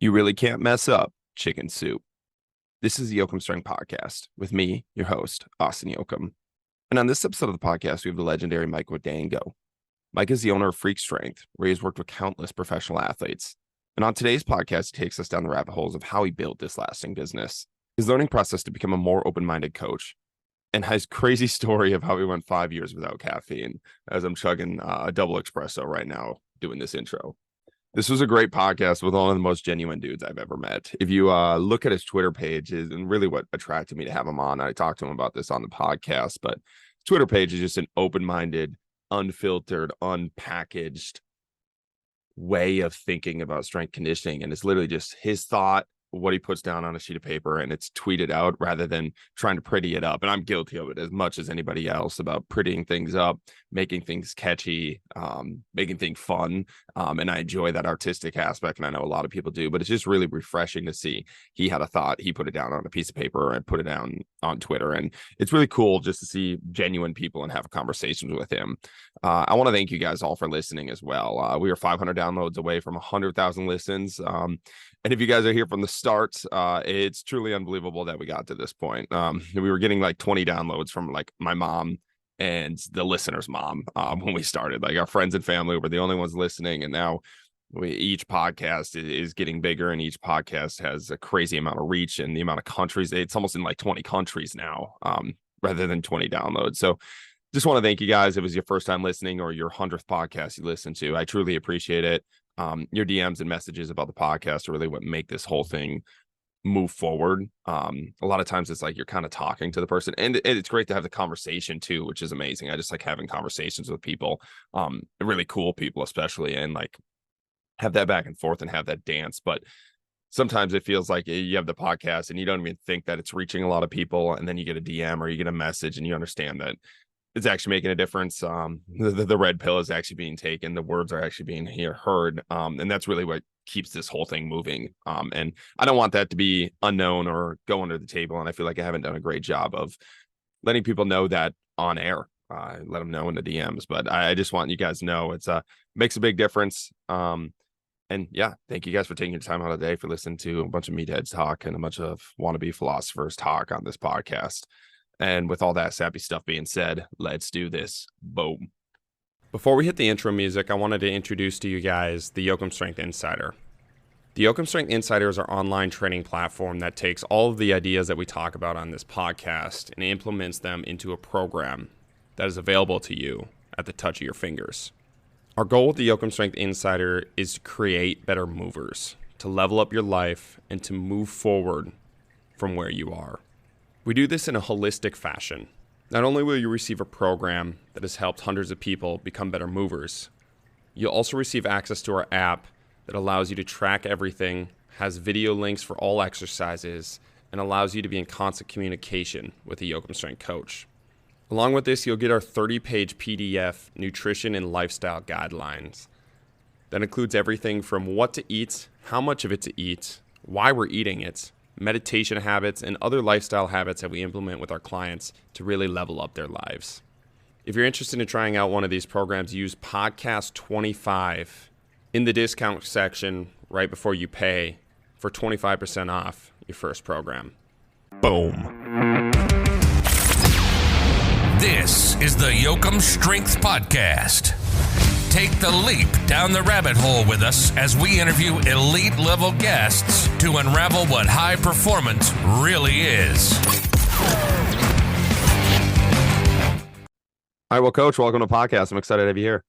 You really can't mess up chicken soup. This is the Yoakum Strength Podcast with me, your host, Austin Yoakum. And on this episode of the podcast, we have the legendary Mike Guadango. Mike is the owner of Freak Strength, where he's worked with countless professional athletes. And on today's podcast, he takes us down the rabbit holes of how he built this lasting business, his learning process to become a more open-minded coach, and his crazy story of how he went 5 years without caffeine, as I'm chugging a double espresso right now doing this intro. This was a great podcast with one of the most genuine dudes I've ever met. If you look at his Twitter page, and really what attracted me to have him on, I talked to him about this on the podcast, but his Twitter page is just an open-minded, unfiltered, unpackaged way of thinking about strength conditioning. And it's literally just his thought, what he puts down on a sheet of paper, and it's tweeted out rather than trying to pretty it up. And I'm guilty of it as much as anybody else about prettying things up, making things catchy, making things fun. And I enjoy that artistic aspect, and I know a lot of people do, but it's just really refreshing to see he had a thought, he put it down on a piece of paper and put it down on Twitter. And it's really cool just to see genuine people and have conversations with him. I want to thank you guys all for listening as well. We are 500 downloads away from 100,000 listens. And if you guys are here from the start, it's truly unbelievable that we got to this point. We were getting like 20 downloads from like my mom and the listener's mom when we started. Like our friends and family were the only ones listening. And now each podcast is getting bigger, and each podcast has a crazy amount of reach, and the amount of countries. It's almost in like 20 countries now, rather than 20 downloads. So just want to thank you guys. If it was your first time listening or your 100th podcast you listened to, I truly appreciate it. Your DMs and messages about the podcast are really what make this whole thing move forward. A lot of times it's like you're kind of talking to the person, and it's great to have the conversation too, which is amazing. I just like having conversations with people, really cool people especially, and like have that back and forth and have that dance. But sometimes it feels like you have the podcast and you don't even think that it's reaching a lot of people, and then you get a DM or you get a message and you understand that it's actually making a difference. The red pill is actually being taken. The words are actually being heard. And that's really what keeps this whole thing moving. And I don't want that to be unknown or go under the table. And I feel like I haven't done a great job of letting people know that on air. Let them know in the DMs. But I just want you guys to know it's makes a big difference. And yeah, thank you guys for taking your time out of the day for listening to a bunch of meatheads talk and a bunch of wannabe philosophers talk on this podcast. And with all that sappy stuff being said, let's do this. Boom. Before we hit the intro music, I wanted to introduce to you guys the Yoakum Strength Insider. The Yoakum Strength Insider is our online training platform that takes all of the ideas that we talk about on this podcast and implements them into a program that is available to you at the touch of your fingers. Our goal with the Yoakum Strength Insider is to create better movers, to level up your life, and to move forward from where you are. We do this in a holistic fashion. Not only will you receive a program that has helped hundreds of people become better movers, you'll also receive access to our app that allows you to track everything, has video links for all exercises, and allows you to be in constant communication with a Yoakum Strength coach. Along with this, you'll get our 30-page PDF nutrition and lifestyle guidelines. That includes everything from what to eat, how much of it to eat, why we're eating it, meditation habits, and other lifestyle habits that we implement with our clients to really level up their lives. If you're interested in trying out one of these programs, use podcast 25 in the discount section right before you pay for 25% off your first program. Boom. This is the Yoakum Strength Podcast. Take the leap down the rabbit hole with us as we interview elite level guests to unravel what high performance really is. All right, well, Coach, welcome to the podcast. I'm excited to have you here.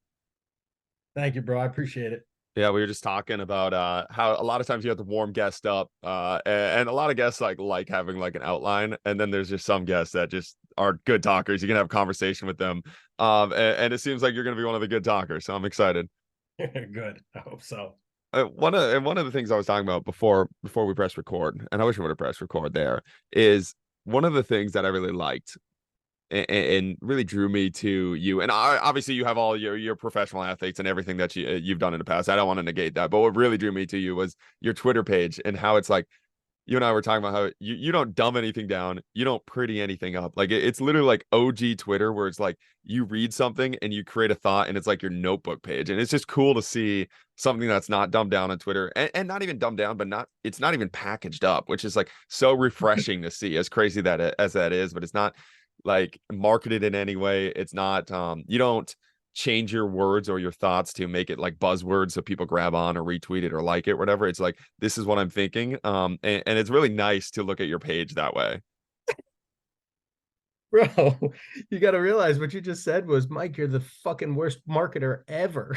Thank you, bro. I appreciate it. Yeah, we were just talking about how a lot of times you have to warm guests up, and a lot of guests like having like an outline, and then there's just some guests that just are good talkers. You can have a conversation with them, and it seems like you're going to be one of the good talkers. So I'm excited. Good. I hope so. One of the things I was talking about before we press record, and I wish we would have pressed record there, is one of the things that I really liked and really drew me to you. And obviously you have all your professional athletes and everything that you've done in the past. I don't want to negate that, but what really drew me to you was your Twitter page and how it's like you and I were talking about how you don't dumb anything down, you don't pretty anything up. Like it's literally like OG Twitter, where it's like you read something and you create a thought, and it's like your notebook page, and it's just cool to see something that's not dumbed down on Twitter, and not even dumbed down, but it's not even packaged up, which is like so refreshing to see. As crazy as that is, but it's not like marketed in any way. It's not you don't change your words or your thoughts to make it like buzzwords so people grab on or retweet it or like it, whatever. It's like, this is what I'm thinking. And it's really nice to look at your page that way. Bro, you got to realize what you just said was, Mike, you're the fucking worst marketer ever.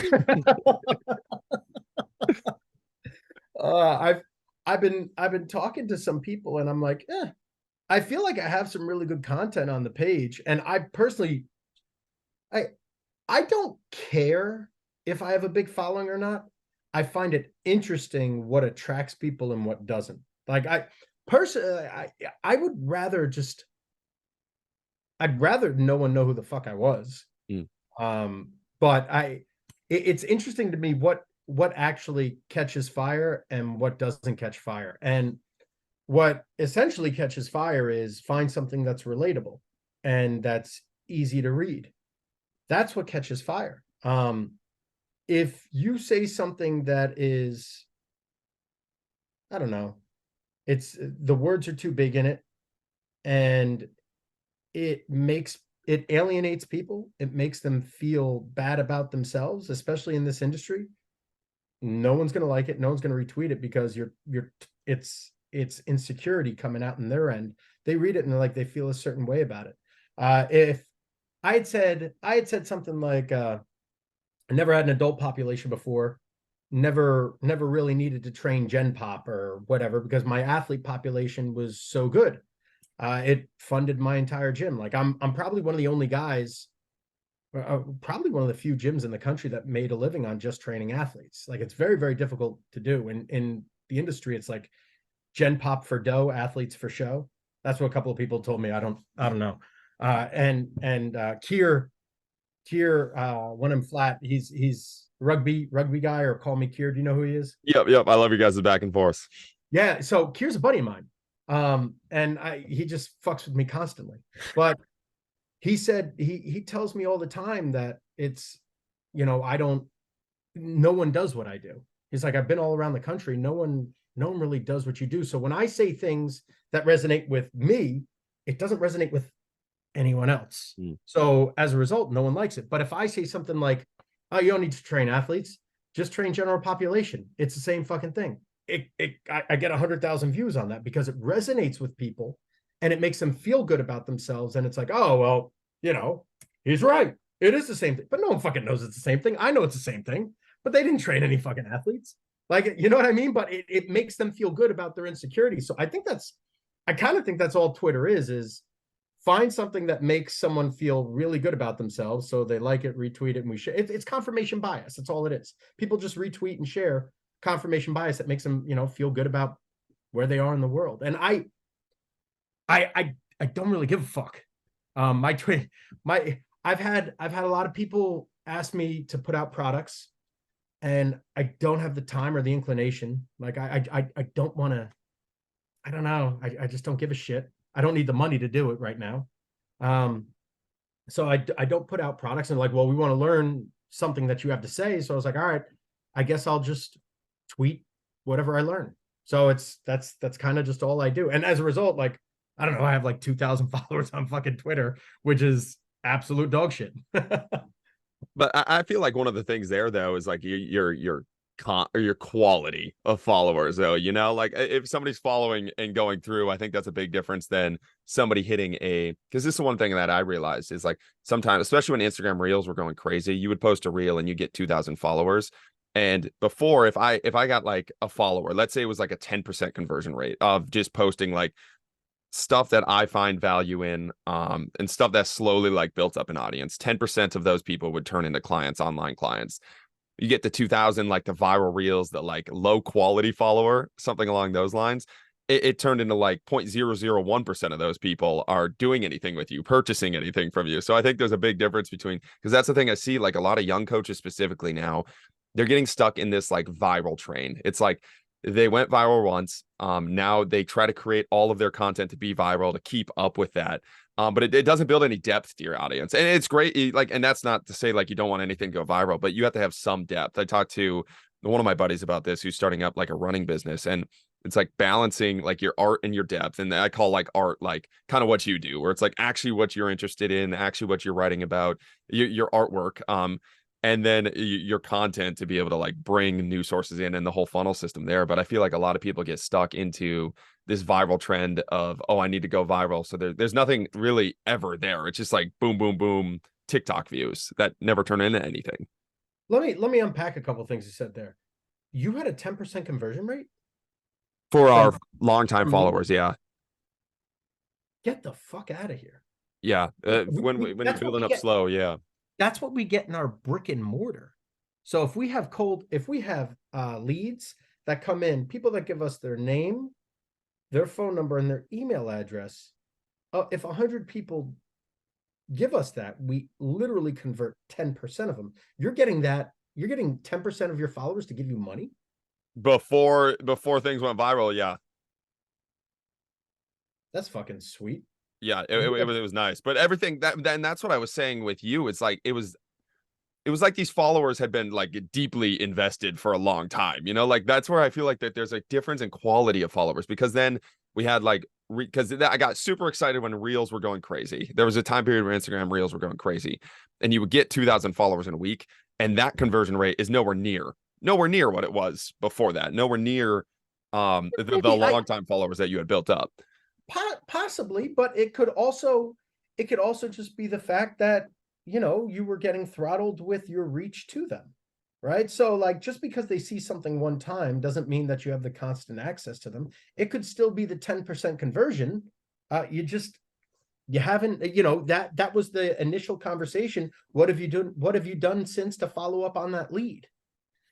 I've been talking to some people, and I'm like, I feel like I have some really good content on the page. And I personally, I don't care if I have a big following or not. I find it interesting what attracts people and what doesn't. Like I personally, I would rather just, I'd rather no one know who the fuck I was. But it's interesting to me what actually catches fire and what doesn't catch fire. And what essentially catches fire is find something that's relatable and that's easy to read. That's what catches fire. If you say something that is, I don't know, it's the words are too big in it, and it alienates people. It makes them feel bad about themselves, especially in this industry. No one's going to like it. No one's going to retweet it because it's insecurity coming out in their end. They read it and they're like, they feel a certain way about it. If I had said something like, I never had an adult population before, never really needed to train Gen Pop or whatever, because my athlete population was so good. It funded my entire gym. Like I'm probably one of the only guys, probably one of the few gyms in the country that made a living on just training athletes. Like it's very, very difficult to do. In the industry, it's like Gen Pop for dough, athletes for show. That's what a couple of people told me. I don't know. And Kier, when I'm flat, he's rugby guy, or call me Kier. Do you know who he is? Yep. I love you guys' back and forth. Yeah. So Kier's a buddy of mine. And he just fucks with me constantly. But he said, he tells me all the time that it's, no one does what I do. He's like, I've been all around the country. No one really does what you do. So when I say things that resonate with me, it doesn't resonate with anyone else. So as a result, no one likes it. But if I say something like, oh, you don't need to train athletes, just train general population, it's the same fucking thing. I get 100,000 views on that because it resonates with people and it makes them feel good about themselves. And it's like, oh, well, he's right. It is the same thing. But no one fucking knows it's the same thing. I know it's the same thing, but they didn't train any fucking athletes. Like, you know what I mean? But it makes them feel good about their insecurity. So I kind of think that's all Twitter is find something that makes someone feel really good about themselves. So they like it, retweet it, and we share. It's confirmation bias. That's all it is. People just retweet and share confirmation bias that makes them, feel good about where they are in the world. And I don't really give a fuck. I've had a lot of people ask me to put out products, and I don't have the time or the inclination. Like I don't want to. I don't know. I just don't give a shit. I don't need the money to do it right now. So I don't put out products, and like, well, we want to learn something that you have to say. So I was like, all right, I guess I'll just tweet whatever I learn. So that's kind of just all I do. And as a result, like, I don't know, I have like 2,000 followers on fucking Twitter, which is absolute dog shit. But I feel like one of the things there, though, is like your quality of followers, though. Like if somebody's following and going through, I think that's a big difference than somebody hitting because this is one thing that I realized is like sometimes, especially when Instagram reels were going crazy, you would post a reel and you get 2,000 followers. And before, if I got like a follower, let's say it was like a 10% conversion rate of just posting like stuff that I find value in, and stuff that slowly like built up an audience, 10% of those people would turn into clients, online clients. You get the 2,000, like the viral reels, the like low quality follower, something along those lines. It turned into like 0.001% of those people are doing anything with you, purchasing anything from you. So I think there's a big difference because that's the thing I see, like a lot of young coaches specifically now, they're getting stuck in this like viral train. It's like they went viral once. Now they try to create all of their content to be viral to keep up with that. But it doesn't build any depth to your audience. And it's great. Like, and that's not to say like you don't want anything to go viral, but you have to have some depth. I talked to one of my buddies about this who's starting up like a running business, and it's like balancing like your art and your depth. And I call like art like kind of what you do, where it's like actually what you're interested in, actually what you're writing about, your artwork. And then your content to be able to like bring new sources in and the whole funnel system there. But I feel like a lot of people get stuck into this viral trend of, oh, I need to go viral. So there's nothing really ever there. It's just like boom, boom, boom, TikTok views that never turn into anything. Let me unpack a couple things you said there. You had a 10% conversion rate For our longtime followers, yeah. Get the fuck out of here. Yeah. When you're building up slow, yeah. That's what we get in our brick and mortar. So if we have leads that come in, people that give us their name, their phone number, and their email address, if 100 people give us that, we literally convert 10% of them. You're getting 10% of your followers to give you money before things went viral. Yeah, that's fucking sweet. Yeah, it was nice. But everything that's what I was saying with you. It's like it was like these followers had been like deeply invested for a long time, like that's where I feel like that there's a difference in quality of followers, because then we had like because I got super excited when reels were going crazy. There was a time period where Instagram reels were going crazy, and you would get 2,000 followers in a week, and that conversion rate is nowhere near what it was before that. Nowhere near the long time followers that you had built up. Possibly, but it could also just be the fact that you were getting throttled with your reach to them, right? So like just because they see something one time doesn't mean that you have the constant access to them. It could still be the 10% conversion. You haven't, that was the initial conversation. What have you done since to follow up on that lead?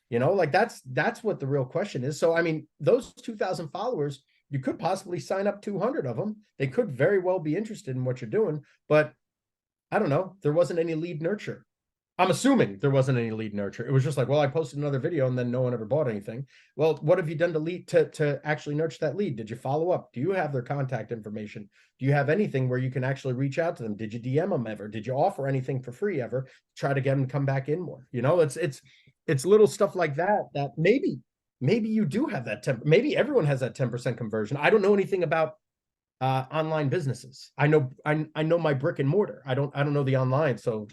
Like that's what the real question is. So I mean, those 2,000 followers, you could possibly sign up 200 of them. They could very well be interested in what you're doing, but I don't know. There wasn't any lead nurture. I'm assuming there wasn't any lead nurture. It was just like, well, I posted another video and then no one ever bought anything. Well, what have you done to actually nurture that lead? Did you follow up? Do you have their contact information? Do you have anything where you can actually reach out to them? Did you DM them ever? Did you offer anything for free ever? Try to get them to come back in more. It's little stuff like that maybe you do have that 10. Maybe everyone has that 10% conversion. I don't know anything about online businesses. I know my brick and mortar. I don't know the online. So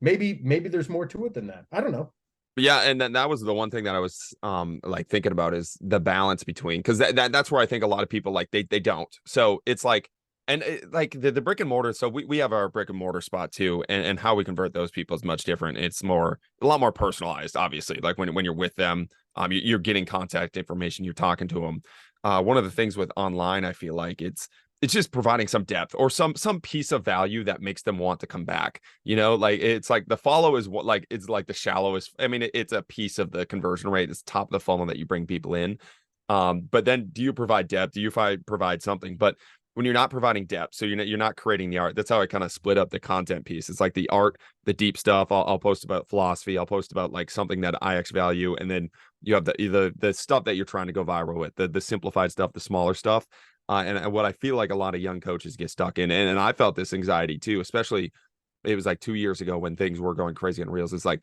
maybe there's more to it than that. I don't know. Yeah, and then that was the one thing that I was like thinking about is the balance between, because that's where I think a lot of people like they don't. So it's like, and like the brick and mortar. So we have our brick and mortar spot too, and how we convert those people is much different. It's a lot more personalized, obviously. Like when you're with them, you're getting contact information, you're talking to them. One of the things with online, I feel like it's just providing some depth or some piece of value that makes them want to come back. Like it's like the follow is what, like it's like the shallowest. I mean, it's a piece of the conversion rate. It's top of the funnel that you bring people in. But then do you provide depth? Do you provide something? But when you're not providing depth, so you're not creating the art. That's how I kind of split up the content piece. It's like the art, the deep stuff. I'll post about philosophy. I'll post about like something that I value, and then you have the stuff that you're trying to go viral with, the simplified stuff, the smaller stuff. And what I feel like a lot of young coaches get stuck in, and I felt this anxiety too, especially it was like 2 years ago when things were going crazy on Reels. It's like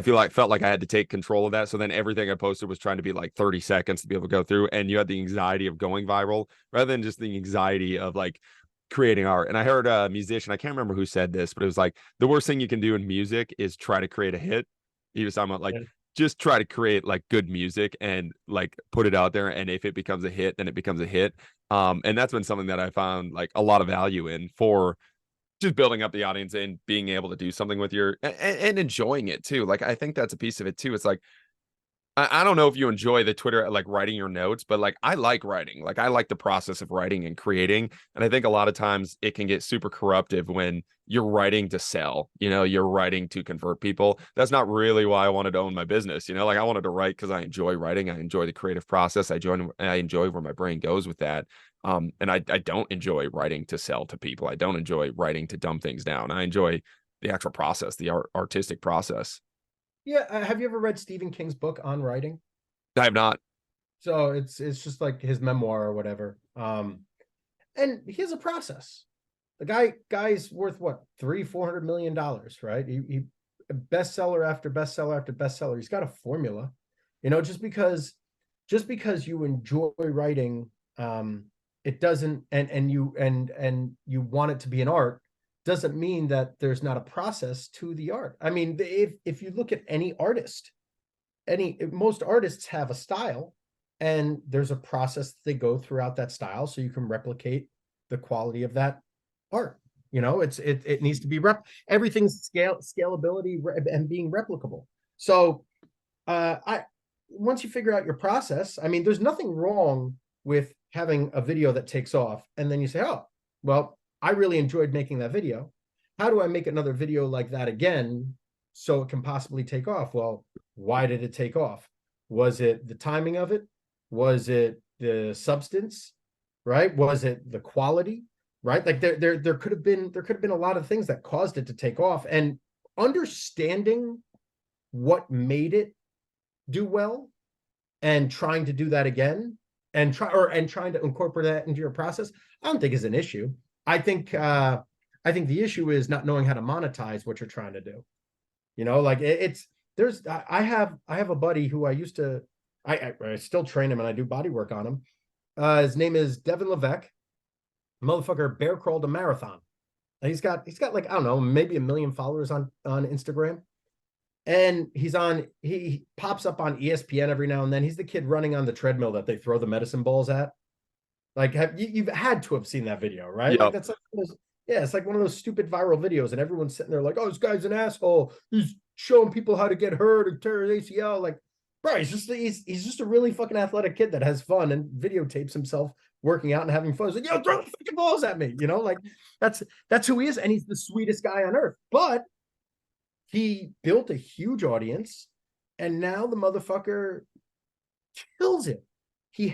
felt like I had to take control of that. So then everything I posted was trying to be like 30 seconds to be able to go through. And you had the anxiety of going viral rather than just the anxiety of like creating art. And I heard a musician, I can't remember who said this, but it was like the worst thing you can do in music is try to create a hit. He was talking about like, just try to create like good music and like put it out there. And if it becomes a hit, then it becomes a hit. And that's been something that I found like a lot of value in for just building up the audience and being able to do something with and enjoying it too. Like, I think that's a piece of it too. It's like, I don't know if you enjoy the Twitter, like writing your notes, but like, I like writing. Like, I like the process of writing and creating. And I think a lot of times it can get super corruptive when you're writing to sell, you're writing to convert people. That's not really why I wanted to own my business. Like I wanted to write because I enjoy writing. I enjoy the creative process. I enjoy where my brain goes with that. And I don't enjoy writing to sell to people. I don't enjoy writing to dumb things down. I enjoy the actual process, the artistic process. Yeah. Have you ever read Stephen King's book on writing? I have not. So it's just like his memoir or whatever. And he has a process. The guy's worth what, $300-400 million, right? He bestseller after bestseller after bestseller. He's got a formula, just because you enjoy writing, it doesn't, and you want it to be an art, doesn't mean that there's not a process to the art. I mean, if you look at any artist, most artists have a style, and there's a process they go throughout that style so you can replicate the quality of that art. It needs to be everything's scalability and being replicable. So once you figure out your process, I mean, there's nothing wrong with having a video that takes off and then you say, oh, well, I really enjoyed making that video. How do I make another video like that again so it can possibly take off? Well, why did it take off? Was it the timing of it? Was it the substance? Right? Was it the quality? Right? Like there could have been a lot of things that caused it to take off, and understanding what made it do well and trying to do that again and trying to incorporate that into your process, I don't think is an issue. I think the issue is not knowing how to monetize what you're trying to do. Like I have a buddy who I still train him and I do body work on him. His name is Devin Levesque. Motherfucker bear crawled a marathon. And he's got like, I don't know, maybe 1 million followers on Instagram. And he pops up on ESPN every now and then. He's the kid running on the treadmill that they throw the medicine balls at. Like, you've had to have seen that video, right? Yep. Like that's like it's like one of those stupid viral videos, and everyone's sitting there like, oh, this guy's an asshole. He's showing people how to get hurt and tear his ACL. Like, bro, he's just a really fucking athletic kid that has fun and videotapes himself working out and having fun. He's like, yo, throw the fucking balls at me. Like that's who he is, and he's the sweetest guy on earth. But he built a huge audience, and now the motherfucker kills it. He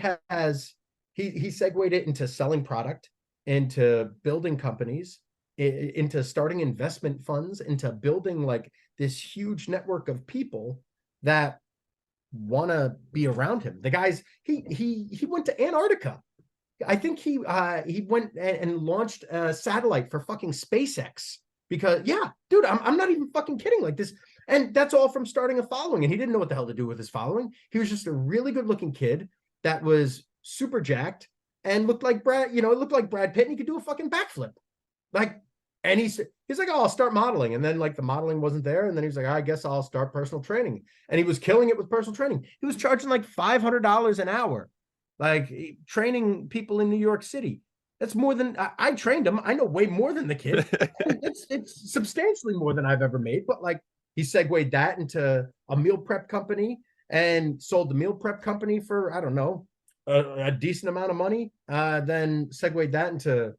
segued it into selling product, into building companies, into starting investment funds, into building like this huge network of people that want to be around him. The guys, he went to Antarctica. I think he went and launched a satellite for fucking SpaceX because, yeah, dude, I'm not even fucking kidding. Like this, and that's all from starting a following, and he didn't know what the hell to do with his following. He was just a really good looking kid that was super jacked and looked like Brad Pitt, and he could do a fucking backflip. Like, and he's like, oh, I'll start modeling. And then like the modeling wasn't there. And then he was like, I guess I'll start personal training. And he was killing it with personal training. He was charging like $500 an hour, like training people in New York City. That's more than I trained him. I know way more than the kid. It's substantially more than I've ever made. But like, he segued that into a meal prep company and sold the meal prep company for, I don't know, a decent amount of money. Then segued that into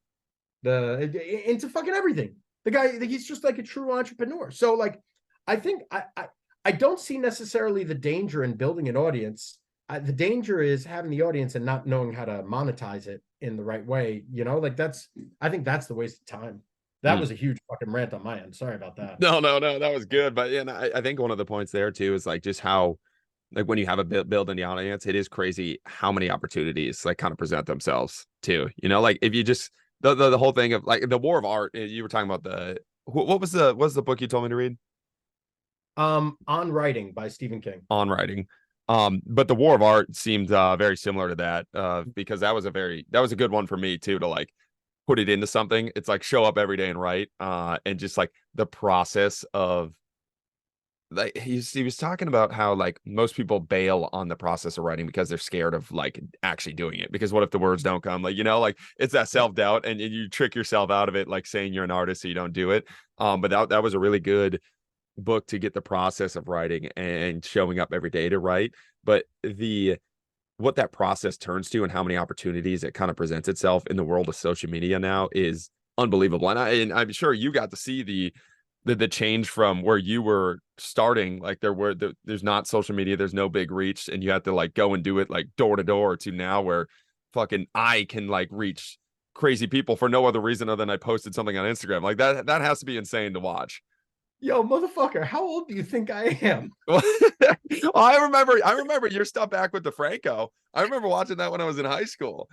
fucking everything. The guy, he's just like a true entrepreneur. So like, I think I don't see necessarily the danger in building an audience. The danger is having the audience and not knowing how to monetize it in the right way. Like I think that's the waste of time. That was a huge fucking rant on my end. Sorry about that. No, that was good. But I think one of the points there too is like just how, like when you have a building the audience, it is crazy how many opportunities like kind of present themselves too. Like if you just the whole thing of like the war of art. You were talking about what was the book you told me to read? On Writing by Stephen King. On Writing. But the war of art seemed very similar to that because that was a good one for me too, to like put it into something. It's like show up every day and write, and just like the process of like he was talking about how like most people bail on the process of writing because they're scared of like actually doing it, because what if the words don't come, like like it's that self-doubt and you trick yourself out of it, like saying you're an artist so you don't do it. But that was a really good book to get the process of writing and showing up every day to write. But what that process turns to and how many opportunities it kind of presents itself in the world of social media now is unbelievable. And I'm sure you got to see the change from where you were starting, like there's not social media, there's no big reach, and you have to like go and do it like door to door, to now where fucking I can like reach crazy people for no other reason other than I posted something on Instagram. Like that has to be insane to watch. Yo, motherfucker, how old do you think I am? Oh, I remember your stuff back with DeFranco. I remember watching that when I was in high school.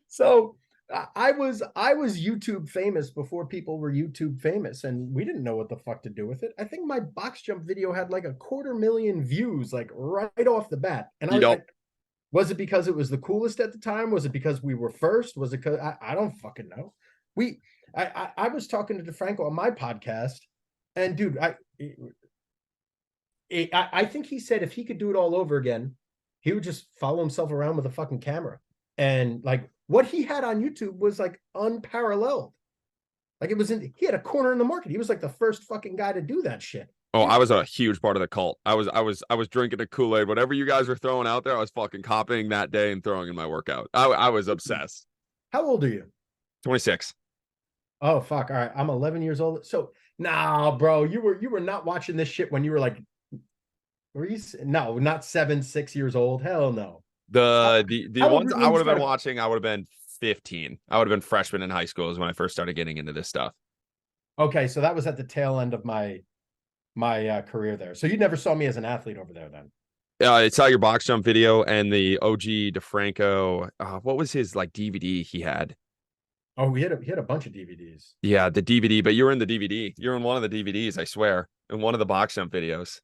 So I was YouTube famous before people were YouTube famous, and we didn't know what the fuck to do with it. I think my box jump video had like 250,000 views, like right off the bat. And You know, was it because it was the coolest at the time? Was it because we were first? Was it because I don't fucking know. I was talking to DeFranco on my podcast, and dude, I think he said if he could do it all over again, he would just follow himself around with a fucking camera. And like what he had on YouTube was like unparalleled. Like he had a corner in the market. He was like the first fucking guy to do that shit. oh, I was a huge part of the cult. I was drinking the Kool-Aid. Whatever you guys were throwing out there, I was fucking copying that day and throwing in my workout. I was obsessed. How old are you? 26. Oh fuck. All right. I'm 11 years old. So nah, bro, you were not watching this shit when you were like, were you? No, not 7, 6 years old. Hell no. The How old ones were you I when would you have been started? watching, I would have been 15. I would have been freshman in high school is when I first started getting into this stuff. Okay, so that was at the tail end of my career there. So you never saw me as an athlete over there then. I saw your box jump video and the OG DeFranco. What was his like DVD he had? Oh, he had a bunch of DVDs. Yeah, the DVD. But you were in the DVD. You're in one of the DVDs, I swear, in one of the box jump videos.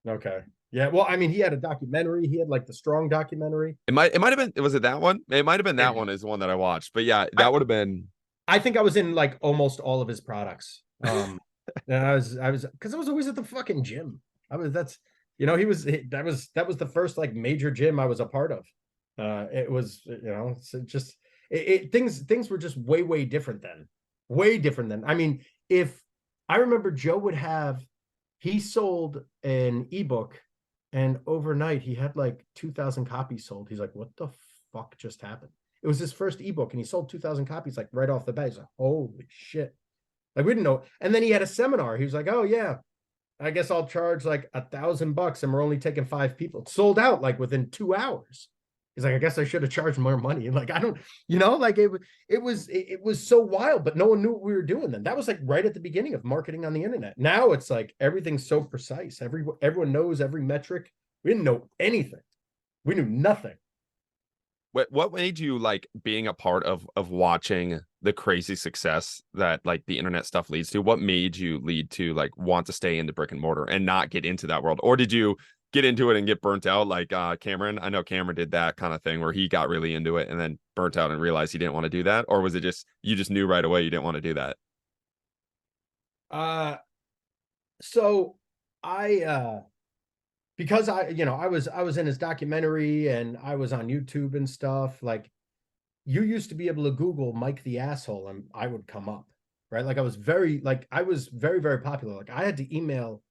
Okay. Yeah. Well, I mean, he had a documentary. He had like the Strong documentary. It might have been. Was it that one? It might have been that one is the one that I watched. But yeah, that would have been. I think I was in like almost all of his products. And I was because I was always at the fucking gym. That's that was the first like major gym I was a part of. It was so just things were just way different then, way different then. I mean, if I remember, Joe would have he sold an ebook, and overnight he had like 2,000 copies sold. He's like, what the fuck just happened? It was his first ebook, and he sold 2,000 copies like right off the bat. He's like, holy shit. Like we didn't know. And then he had a seminar. He was like, oh yeah, I guess I'll charge like $1,000 and we're only taking 5 people. It sold out like within 2 hours. He's like, I guess I should have charged more money. And like, I don't, like it was so wild, but no one knew what we were doing then. That was like right at the beginning of marketing on the internet. Now it's like everything's so precise. Everyone knows every metric. We didn't know anything. We knew nothing. What made you like being a part of watching the crazy success that like the internet stuff leads to? What made you lead to like want to stay in the brick and mortar and not get into that world? Or did you get into it and get burnt out like Cameron? I know Cameron did that kind of thing where he got really into it and then burnt out and realized he didn't want to do that. Or was it just you just knew right away you didn't want to do that? So I because I was in his documentary and I was on YouTube and stuff. Like you used to be able to Google Mike the asshole and I would come up, right? Like I was very very popular. Like I had to email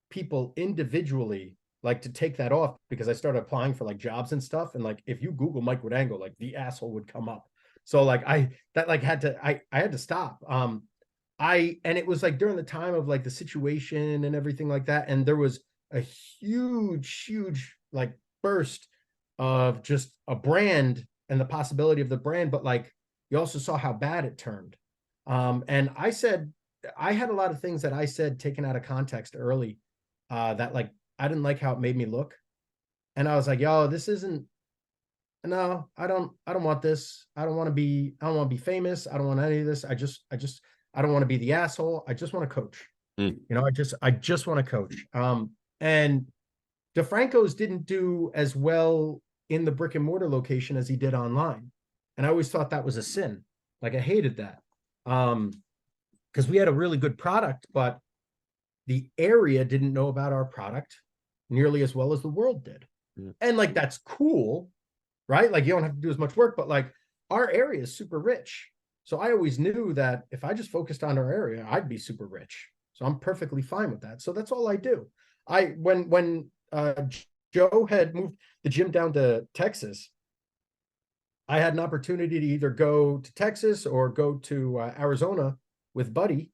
people individually like to take that off because I started applying for like jobs and stuff. And like if you Google Mike Guadango, like the asshole would come up. So like I had to stop. And it was like during the time of like the situation and everything like that. And there was a huge like burst of just a brand and the possibility of the brand, but like you also saw how bad it turned. And I said I had a lot of things that I said taken out of context early, that like I didn't like how it made me look. And I was like, yo, this isn't no, I don't want this. I don't want to be famous. I don't want any of this. I don't want to be the asshole. I just want to coach. I just want to coach. And DeFranco's didn't do as well in the brick and mortar location as he did online. And I always thought that was a sin. Like I hated that. Because we had a really good product, but the area didn't know about our product nearly as well as the world did. Mm. And like, that's cool, right? Like you don't have to do as much work, but like our area is super rich. So I always knew that if I just focused on our area, I'd be super rich. So I'm perfectly fine with that. So that's all I do. When Joe had moved the gym down to Texas, I had an opportunity to either go to Texas or go to Arizona with Buddy,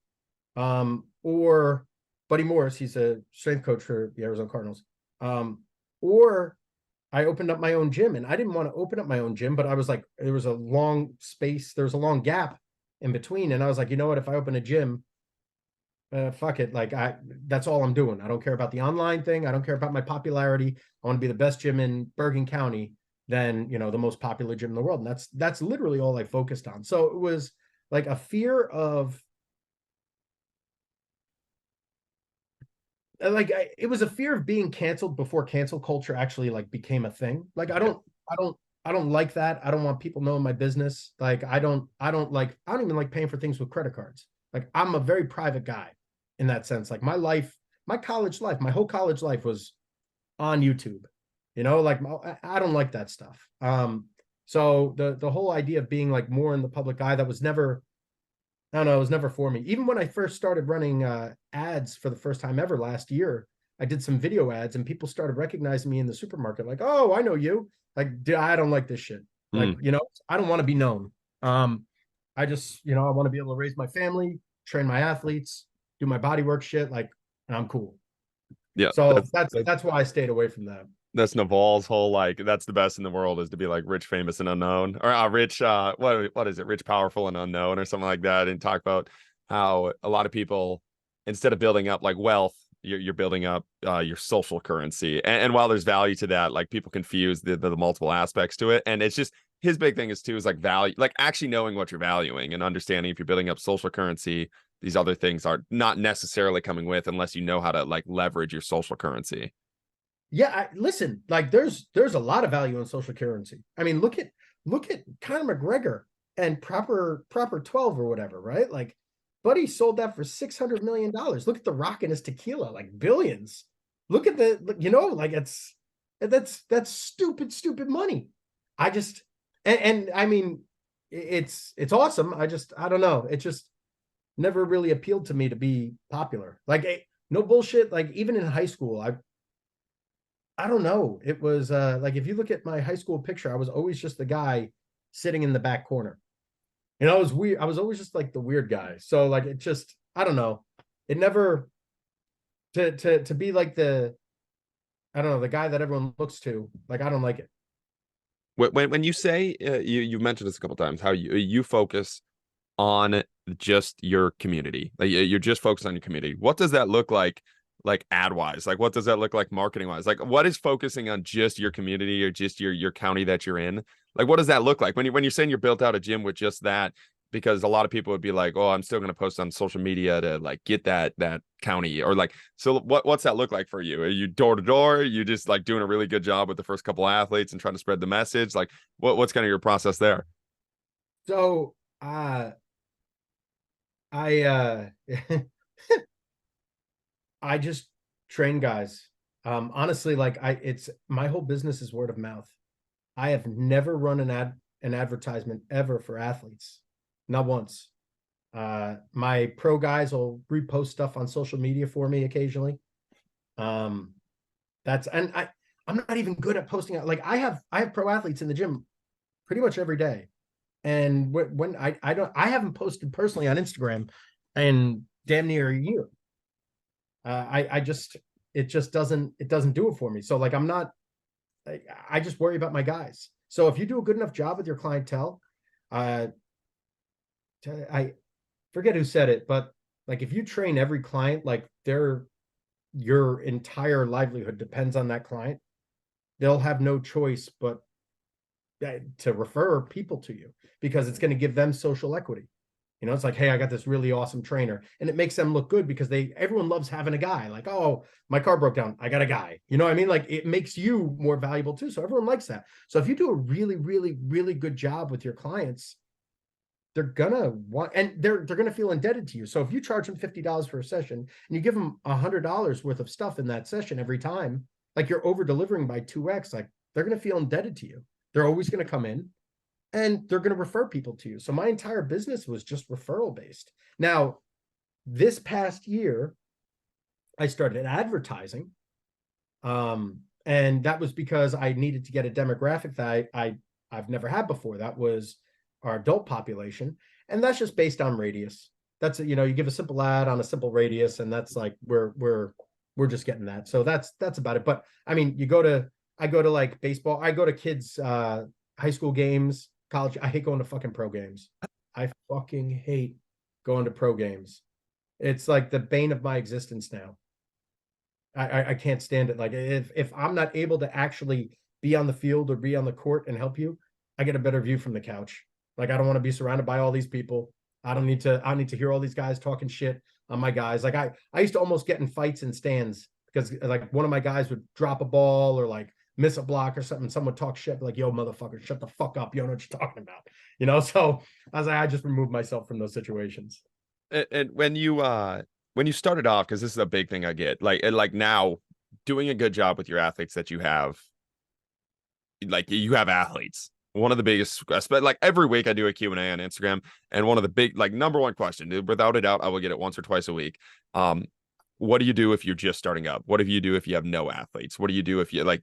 or Buddy Morris. He's a strength coach for the Arizona Cardinals. Or I opened up my own gym, and I didn't want to open up my own gym, but I was like, there was a long space, there was a long gap in between. And I was like, you know what, if I open a gym, fuck it. Like that's all I'm doing. I don't care about the online thing. I don't care about my popularity. I want to be the best gym in Bergen County than, the most popular gym in the world. And that's literally all I focused on. So it was like a fear of it was a fear of being canceled before cancel culture actually like became a thing. Like I don't like that. I don't want people knowing my business. Like I don't even like paying for things with credit cards. Like I'm a very private guy in that sense. Like my college life, my whole college life was on YouTube. Like I don't like that stuff. So the whole idea of being like more in the public eye, that was never, I don't know, it was never for me. Even when I first started running ads for the first time ever last year, I did some video ads and people started recognizing me in the supermarket. Like, oh, I know you. Like, dude, I don't like this shit. Like, I don't want to be known. I just, I want to be able to raise my family, train my athletes, do my body work shit. Like, and I'm cool. Yeah, So that's why I stayed away from that. that's Naval's whole like that's the best in the world is to be like rich, famous, and unknown, or rich. What is it? Rich, powerful, and unknown, or something like that. And talk about how a lot of people, instead of building up like wealth, you're building up your social currency. And while there's value to that, like people confuse the multiple aspects to it. And it's just his big thing is like value, like actually knowing what you're valuing and understanding if you're building up social currency, these other things are not necessarily coming with unless you know how to like leverage your social currency. Yeah, listen, like there's a lot of value in social currency. I mean, look at Conor McGregor and proper 12 or whatever, right? Like Buddy sold that for $600 million. Look at The Rock and his tequila, like billions. Look at like that's stupid money. I just and I mean it's awesome. I don't know. It just never really appealed to me to be popular. Like no bullshit. Like even in high school, I don't know. It was like if you look at my high school picture, I was always just the guy sitting in the back corner. It was weird. I was always just like the weird guy. So like it just, I don't know. It never to be like I don't know, the guy that everyone looks to. Like I don't like it. When you say you've mentioned this a couple times, how you focus on just your community, like you're just focused on your community. What does that look like ad wise? Like what does that look like marketing wise? Like what is focusing on just your community or just your county that you're in? Like what does that look like when you're saying you're built out a gym with just that? Because a lot of people would be like, oh, I'm still going to post on social media to like get that county, or like, so what's that look like for you? Are you door to door? Are you just like doing a really good job with the first couple athletes and trying to spread the message? Like what's kind of your process there? So I I just train guys. Honestly, like it's my whole business is word of mouth. I have never run an advertisement ever for athletes. Not once. My pro guys will repost stuff on social media for me occasionally. I'm not even good at posting out. Like I have pro athletes in the gym pretty much every day. And when I haven't posted personally on Instagram in damn near a year. It just doesn't do it for me. So like I just worry about my guys. So if you do a good enough job with your clientele, I forget who said it, but like if you train every client, like your entire livelihood depends on that client, they'll have no choice but to refer people to you because it's going to give them social equity. It's like, hey, I got this really awesome trainer, and it makes them look good because everyone loves having a guy. Like, oh, my car broke down, I got a guy. You know what I mean? Like, it makes you more valuable too. So everyone likes that. So if you do a really, really, really good job with your clients, they're gonna want, and they're gonna feel indebted to you. So if you charge them $50 for a session and you give them $100 worth of stuff in that session every time, like you're over delivering by 2x. Like they're gonna feel indebted to you. They're always gonna come in. And they're going to refer people to you. So my entire business was just referral based. Now, this past year, I started advertising. And that was because I needed to get a demographic that I've never had before. That was our adult population. And that's just based on radius. That's, you give a simple ad on a simple radius, and that's like, we're just getting that. So that's about it. But I mean, I go to like baseball, I go to kids, high school games, college. I hate going to fucking pro games. I fucking hate going to pro games. It's like the bane of my existence now. I can't stand it. Like if I'm not able to actually be on the field or be on the court and help you, I get a better view from the couch. Like I don't want to be surrounded by all these people. I don't need to hear all these guys talking shit on my guys. Like I used to almost get in fights in stands because like one of my guys would drop a ball or like miss a block or something. Someone would talk shit like, yo, motherfucker, shut the fuck up. You don't know what you're talking about. So I was like, I just removed myself from those situations. And when you started off, because this is a big thing I get, like now doing a good job with your athletes that you have, like you have athletes. One of the biggest, but like every week I do a Q&A on Instagram, and one of the big, like number one question, without a doubt, I will get it once or twice a week. What do you do if you're just starting up? What do you do if you have no athletes? What do you do if you like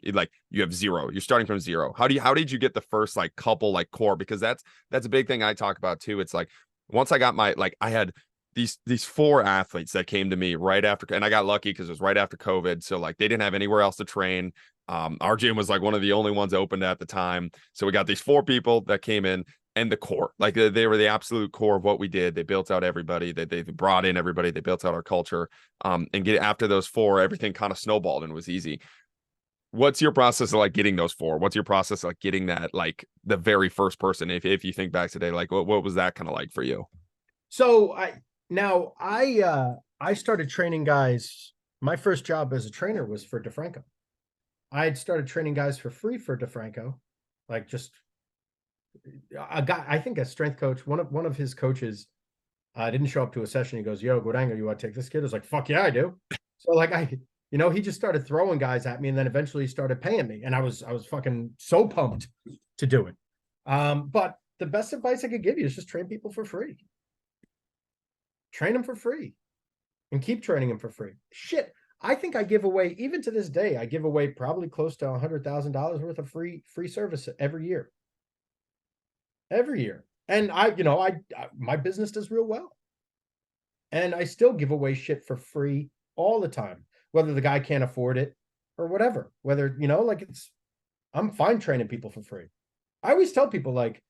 you have zero? You're starting from zero. How did you get the first like couple like core? Because that's a big thing I talk about too. It's like once I got I had these four athletes that came to me right after, and I got lucky because it was right after COVID. So like they didn't have anywhere else to train. Our gym was like one of the only ones opened at the time. So we got these four people that came in, and the core, like they were the absolute core of what we did. They built out everybody. They brought in everybody. They built out our culture. And get after those four, everything kind of snowballed and was easy. What's your process of like getting those four? What's your process of like getting that, like the very first person? If you think back today, like what was that kind of like for you? So I started training guys. My first job as a trainer was for DeFranco. I had started training guys for free for DeFranco, like just a guy. I think a strength coach. One of his coaches didn't show up to a session. He goes, "Yo, Guadango, you want to take this kid?" I was like, "Fuck yeah, I do." So like he just started throwing guys at me, and then eventually he started paying me, and I was fucking so pumped to do it. But the best advice I could give you is just train people for free. Train them for free, and keep training them for free. Shit. I think I give away, even to this day, I give away probably close to $100,000 worth of free service every year. Every year. And my business does real well. And I still give away shit for free all the time, whether the guy can't afford it or whatever. Whether, I'm fine training people for free. I always tell people like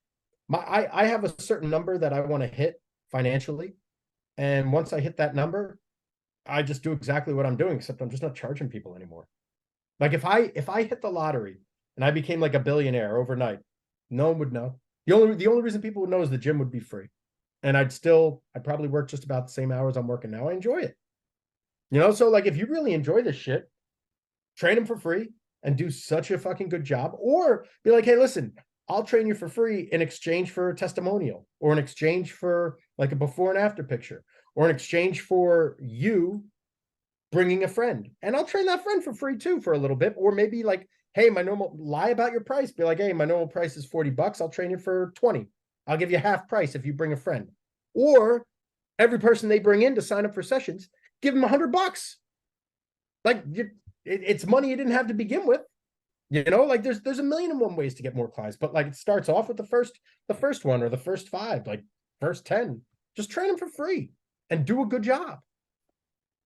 I have a certain number that I want to hit financially. And once I hit that number, I just do exactly what I'm doing, except I'm just not charging people anymore. Like if I hit the lottery and I became like a billionaire overnight, no one would know. The only reason people would know is the gym would be free. And I'd probably work just about the same hours I'm working now. I enjoy it. So like if you really enjoy this shit, train them for free and do such a fucking good job. Or be like, hey, listen, I'll train you for free in exchange for a testimonial, or in exchange for like a before and after picture, or in exchange for you bringing a friend. And I'll train that friend for free too for a little bit. Or maybe like, hey, lie about your price. Be like, hey, my normal price is $40. I'll train you for 20. I'll give you half price if you bring a friend. Or every person they bring in to sign up for sessions, give them $100. Like it's money you didn't have to begin with. Like there's a million and one ways to get more clients, but like it starts off with the first one or the first 5, like first 10. Just train them for free and do a good job.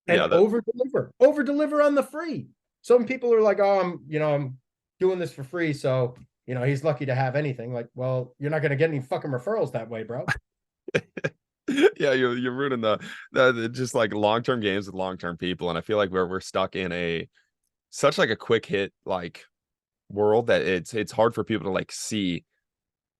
And over deliver on the free. Some people are like, oh, I'm doing this for free, so he's lucky to have anything. Like, well, you're not going to get any fucking referrals that way, bro. Yeah, you're ruining the just like long-term games with long-term people, and I feel like we're stuck in such like a quick hit like world that it's hard for people to like see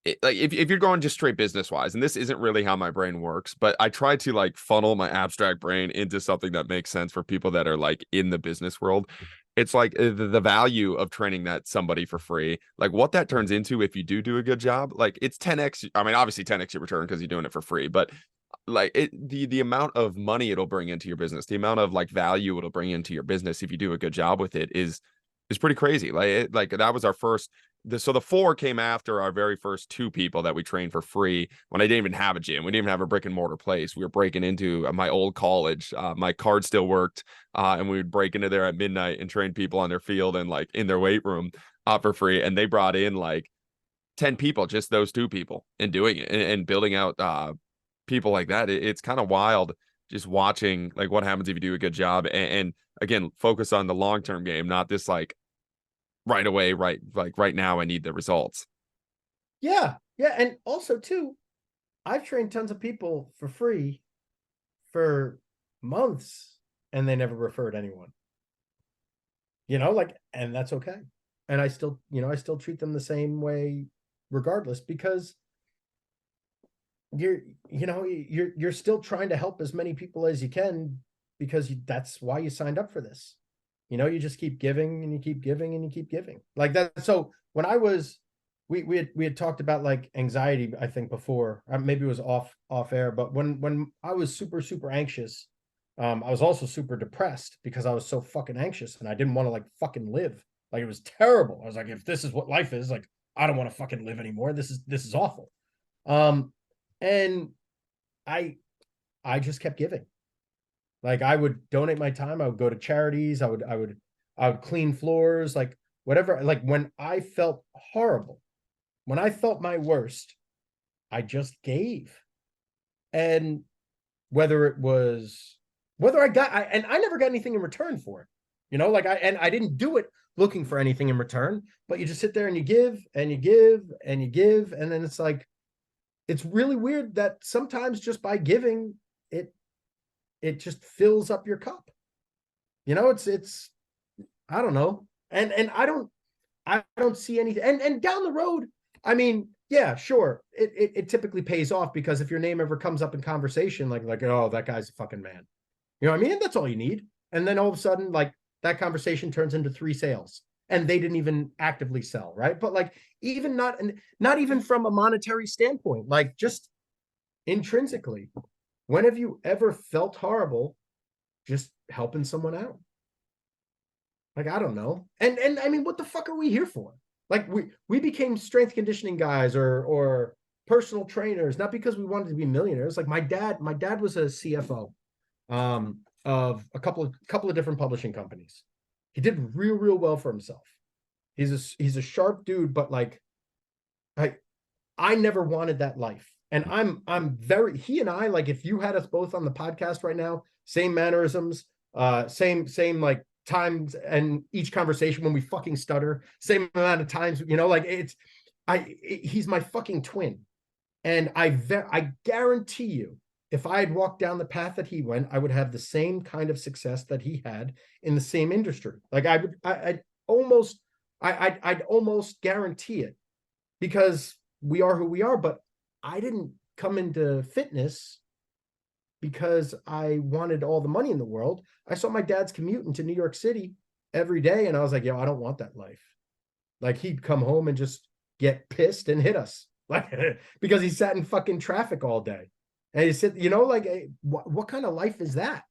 it. Like if you're going just straight business wise, and this isn't really how my brain works, but I try to like funnel my abstract brain into something that makes sense for people that are like in the business world. It's like the value of training that somebody for free, like what that turns into if you do a good job, like it's 10x. I mean, obviously 10x your return because you're doing it for free, but like the amount of money it'll bring into your business, the amount of like value it'll bring into your business if you do a good job with it is pretty crazy. Like that was our first. So the 4 came after our very first 2 people that we trained for free when I didn't even have a gym. We didn't even have a brick and mortar place. We were breaking into my old college. My card still worked, and we would break into there at midnight and train people on their field and like in their weight room for free. And they brought in like 10 people, just those 2 people, and doing it and building out people like that. It's kind of wild just watching like what happens if you do a good job, and again, focus on the long-term game, not this like right away, right now I need the results. Yeah. And also too, I've trained tons of people for free for months, and they never referred anyone. Like, and that's okay. And I still, I still treat them the same way regardless, because you're still trying to help as many people as you can, because that's why you signed up for this. You just keep giving and you keep giving and you keep giving like that. So when I was, we had talked about like anxiety, I think before, maybe it was off air, but when I was super, super anxious, I was also super depressed because I was so fucking anxious and I didn't want to like fucking live. Like, it was terrible. I was like, if this is what life is, like, I don't want to fucking live anymore. This is awful. And I just kept giving. Like, I would donate my time. I would go to charities. I would clean floors, like whatever. Like, when I felt horrible, when I felt my worst, I just gave. And whether I got, and I never got anything in return for it, like I didn't do it looking for anything in return, but you just sit there and you give and you give and you give. And then it's like, it's really weird that sometimes just by giving, it just fills up your cup. It's I don't know. And I don't see anything. And down the road, I mean, yeah, sure. It typically pays off, because if your name ever comes up in conversation, like, oh, that guy's a fucking man. You know what I mean? And that's all you need. And then all of a sudden, like, that conversation turns into 3 sales, and they didn't even actively sell, right? But like, even not even from a monetary standpoint, like just intrinsically, when have you ever felt horrible just helping someone out? Like, I don't know. And I mean, what the fuck are we here for? Like, we became strength conditioning guys or personal trainers, not because we wanted to be millionaires. Like, my dad was a CFO of a couple of different publishing companies. He did real well for himself. He's a sharp dude, but like, I never wanted that life. And he and I, like, if you had us both on the podcast right now, same mannerisms, same like times, and each conversation when we fucking stutter, same amount of times, like, he's my fucking twin. And I guarantee you, if I had walked down the path that he went, I would have the same kind of success that he had in the same industry. Like, I'd almost guarantee it, because we are who we are. But I didn't come into fitness because I wanted all the money in the world. I saw my dad's commute into New York City every day, and I was like, yo, I don't want that life. Like, he'd come home and just get pissed and hit us, like, because he sat in fucking traffic all day. And he said, like, what kind of life is that?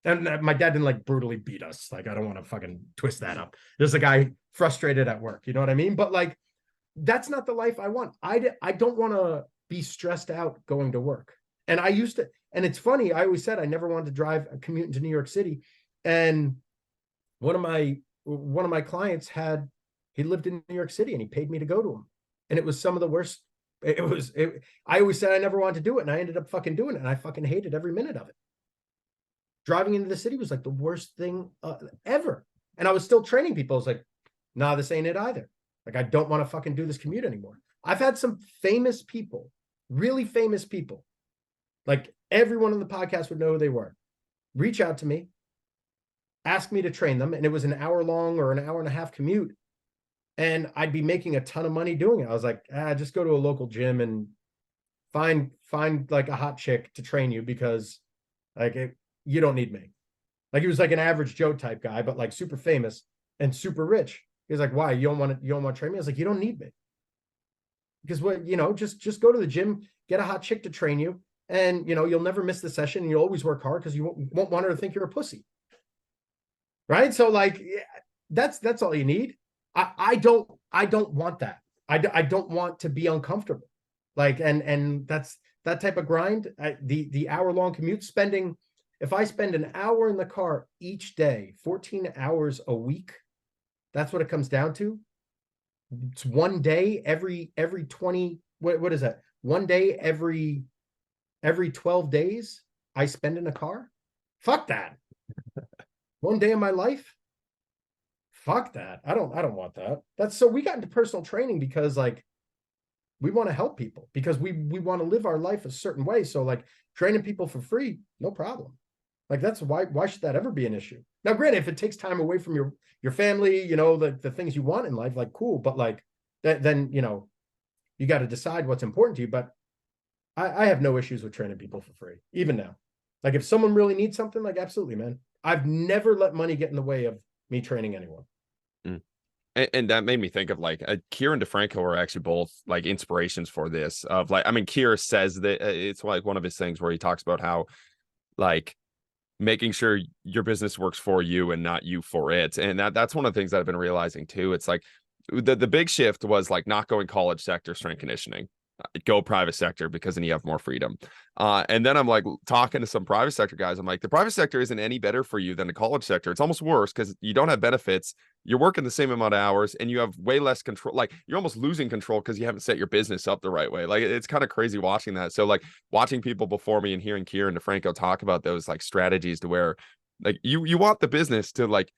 And my dad didn't like brutally beat us. Like, I don't want to fucking twist that up. There's a guy frustrated at work. You know what I mean? But like, that's not the life I want. I don't want to be stressed out going to work. And I used to, and it's funny, I always said I never wanted to a commute into New York City. And one of my clients he lived in New York City, and he paid me to go to him. And it was some of the worst. I always said I never wanted to do it, and I ended up fucking doing it, and I fucking hated every minute of it. Driving into the city was like the worst thing ever. And I was still training people. I was like, nah, this ain't it either. Like, I don't want to fucking do this commute anymore. I've had some famous people, really famous people, like everyone on the podcast would know who they were, reach out to me, ask me to train them. And it was an hour long or an hour and a half commute. And I'd be making a ton of money doing it. I was like, just go to a local gym and find like a hot chick to train you, because like, you don't need me. Like, he was like an average Joe type guy, but like super famous and super rich. He was like, why? You don't want to train me? I was like, you don't need me. Because just go to the gym, get a hot chick to train you, and you'll never miss the session, and you'll always work hard because you won't want her to think you're a pussy. Right? So like, that's all you need. I don't want that. I don't want to be uncomfortable. Like, and that's that type of grind. The hour-long commute, if I spend an hour in the car each day, 14 hours a week, that's what it comes down to. It's one day every 20, what is that? One day every 12 days I spend in a car. Fuck that. One day of my life. Fuck that. I don't want that. So we got into personal training because like, we want to help people, because we want to live our life a certain way. So like, training people for free, no problem. Like that's why should that ever be an issue? Now, granted, if it takes time away from your family, you know, the things you want in life, like cool, but like that, then you know, you got to decide what's important to you. But I have no issues with training people for free, even now. Like if someone really needs something, like absolutely, man. I've never let money get in the way of me training anyone. And that made me think of like Kier and DeFranco are actually both like inspirations for this. Of like, I mean, Kier says that it's like one of his things where he talks about how like making sure your business works for you and not you for it. And that's one of the things that I've been realizing too. It's like the big shift was like not going college sector strength conditioning, go private sector because then you have more freedom. And then I'm like talking to some private sector guys. I'm like, the private sector isn't any better for you than the college sector. It's almost worse because you don't have benefits. You're working the same amount of hours and you have way less control. Like you're almost losing control because you haven't set your business up the right way. Like it's kind of crazy watching that. So like watching people before me and hearing Kier and DeFranco talk about those like strategies to where like you want the business to like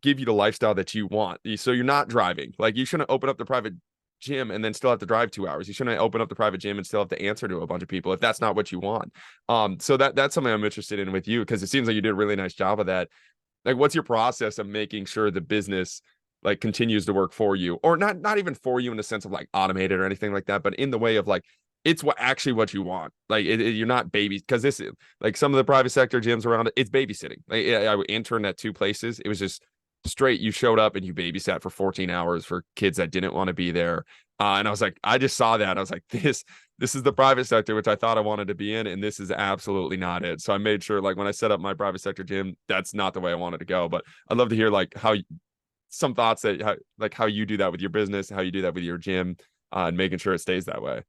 give you the lifestyle that you want. So you're not driving. Like you shouldn't open up the private gym and then still have to drive 2 hours. You shouldn't open up the private gym and still have to answer to a bunch of people if that's not what you want. So that's something I'm interested in with you because it seems like you did a really nice job of that. Like, what's your process of making sure the business like continues to work for you, or not even for you in the sense of like automated or anything like that, but in the way of like it's what you want. Like you're not babies because this is like some of the private sector gyms around it. It's babysitting. Like, I interned at 2 places. It was just straight. You showed up and you babysat for 14 hours for kids that didn't want to be there. And I was like, I just saw that. I was like, this is the private sector, which I thought I wanted to be in. And this is absolutely not it. So I made sure like when I set up my private sector gym, that's not the way I wanted to go. But I'd love to hear like some thoughts that how you do that with your business, how you do that with your gym, and making sure it stays that way.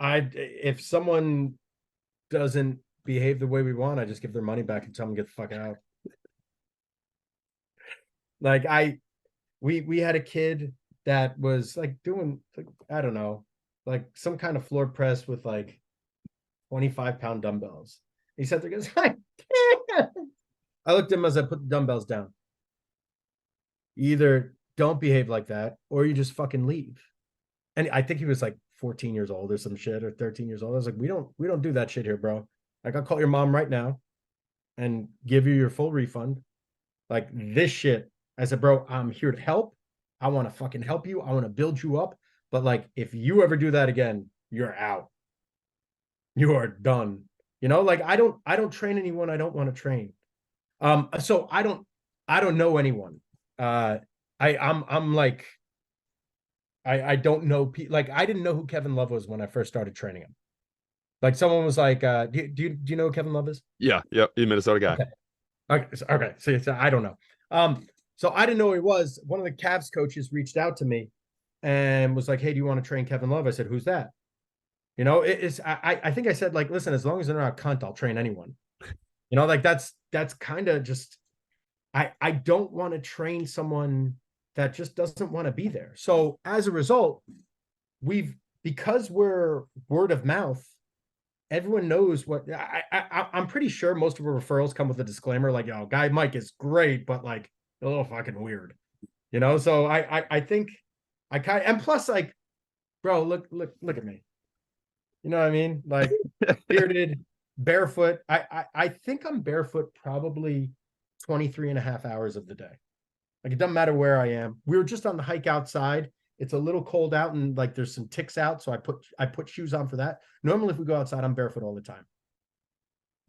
If someone doesn't behave the way we want, I just give their money back and tell them to get the fuck out. Like we had a kid that was like doing like, I don't know, like some kind of floor press with like 25-pound dumbbells. He sat there and goes, I looked at him as I put the dumbbells down. You either don't behave like that or you just fucking leave. And I think he was like 14 years old or some shit, or 13 years old. I was like, we don't do that shit here, bro. Like, I'll call your mom right now and give you your full refund. Like this shit. I said, bro, I'm here to help. I want to fucking help you. I want to build you up. But like, if you ever do that again, you're out. You are done. You know, like I don't train anyone I don't want to train. So I don't know anyone. I'm like, I don't know. Like I didn't know who Kevin Love was when I first started training him. Like someone was like, do you know who Kevin Love is? Yeah. Yep. He's a Minnesota guy. Okay. So I don't know. So I didn't know who he was. One of the Cavs coaches reached out to me and was like, hey, do you want to train Kevin Love? I said, who's that? You know, I think I said, like, listen, as long as they're not a cunt, I'll train anyone. You know, like that's kind of just, I don't want to train someone that just doesn't want to be there. So as a result, because we're word of mouth, everyone knows what I'm pretty sure most of our referrals come with a disclaimer like, yo, guy Mike is great, but like a little fucking weird, you know? So I think I kind of, and plus like, bro, look at me. You know what I mean? Like bearded, barefoot. I think I'm barefoot probably 23 and a half hours of the day. Like it doesn't matter where I am. We were just on the hike outside. It's a little cold out and like there's some ticks out. So I put shoes on for that. Normally if we go outside, I'm barefoot all the time.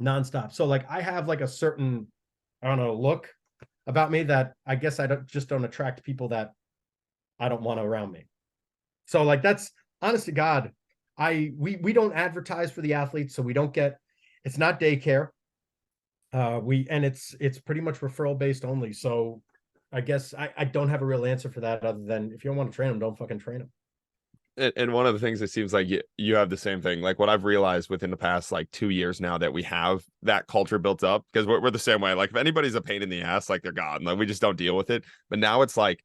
Nonstop. So like I have like a certain, I don't know, look about me that I guess I don't attract people that I don't want around me. So like that's honest to God, we don't advertise for the athletes, so we don't get, it's not daycare. It's pretty much referral based only. So I guess I don't have a real answer for that other than if you don't want to train them, don't fucking train them. And one of the things, it seems like you have the same thing. Like what I've realized within the past like 2 years now that we have that culture built up, because we're the same way. Like if anybody's a pain in the ass, like they're gone. Like we just don't deal with it. But now it's like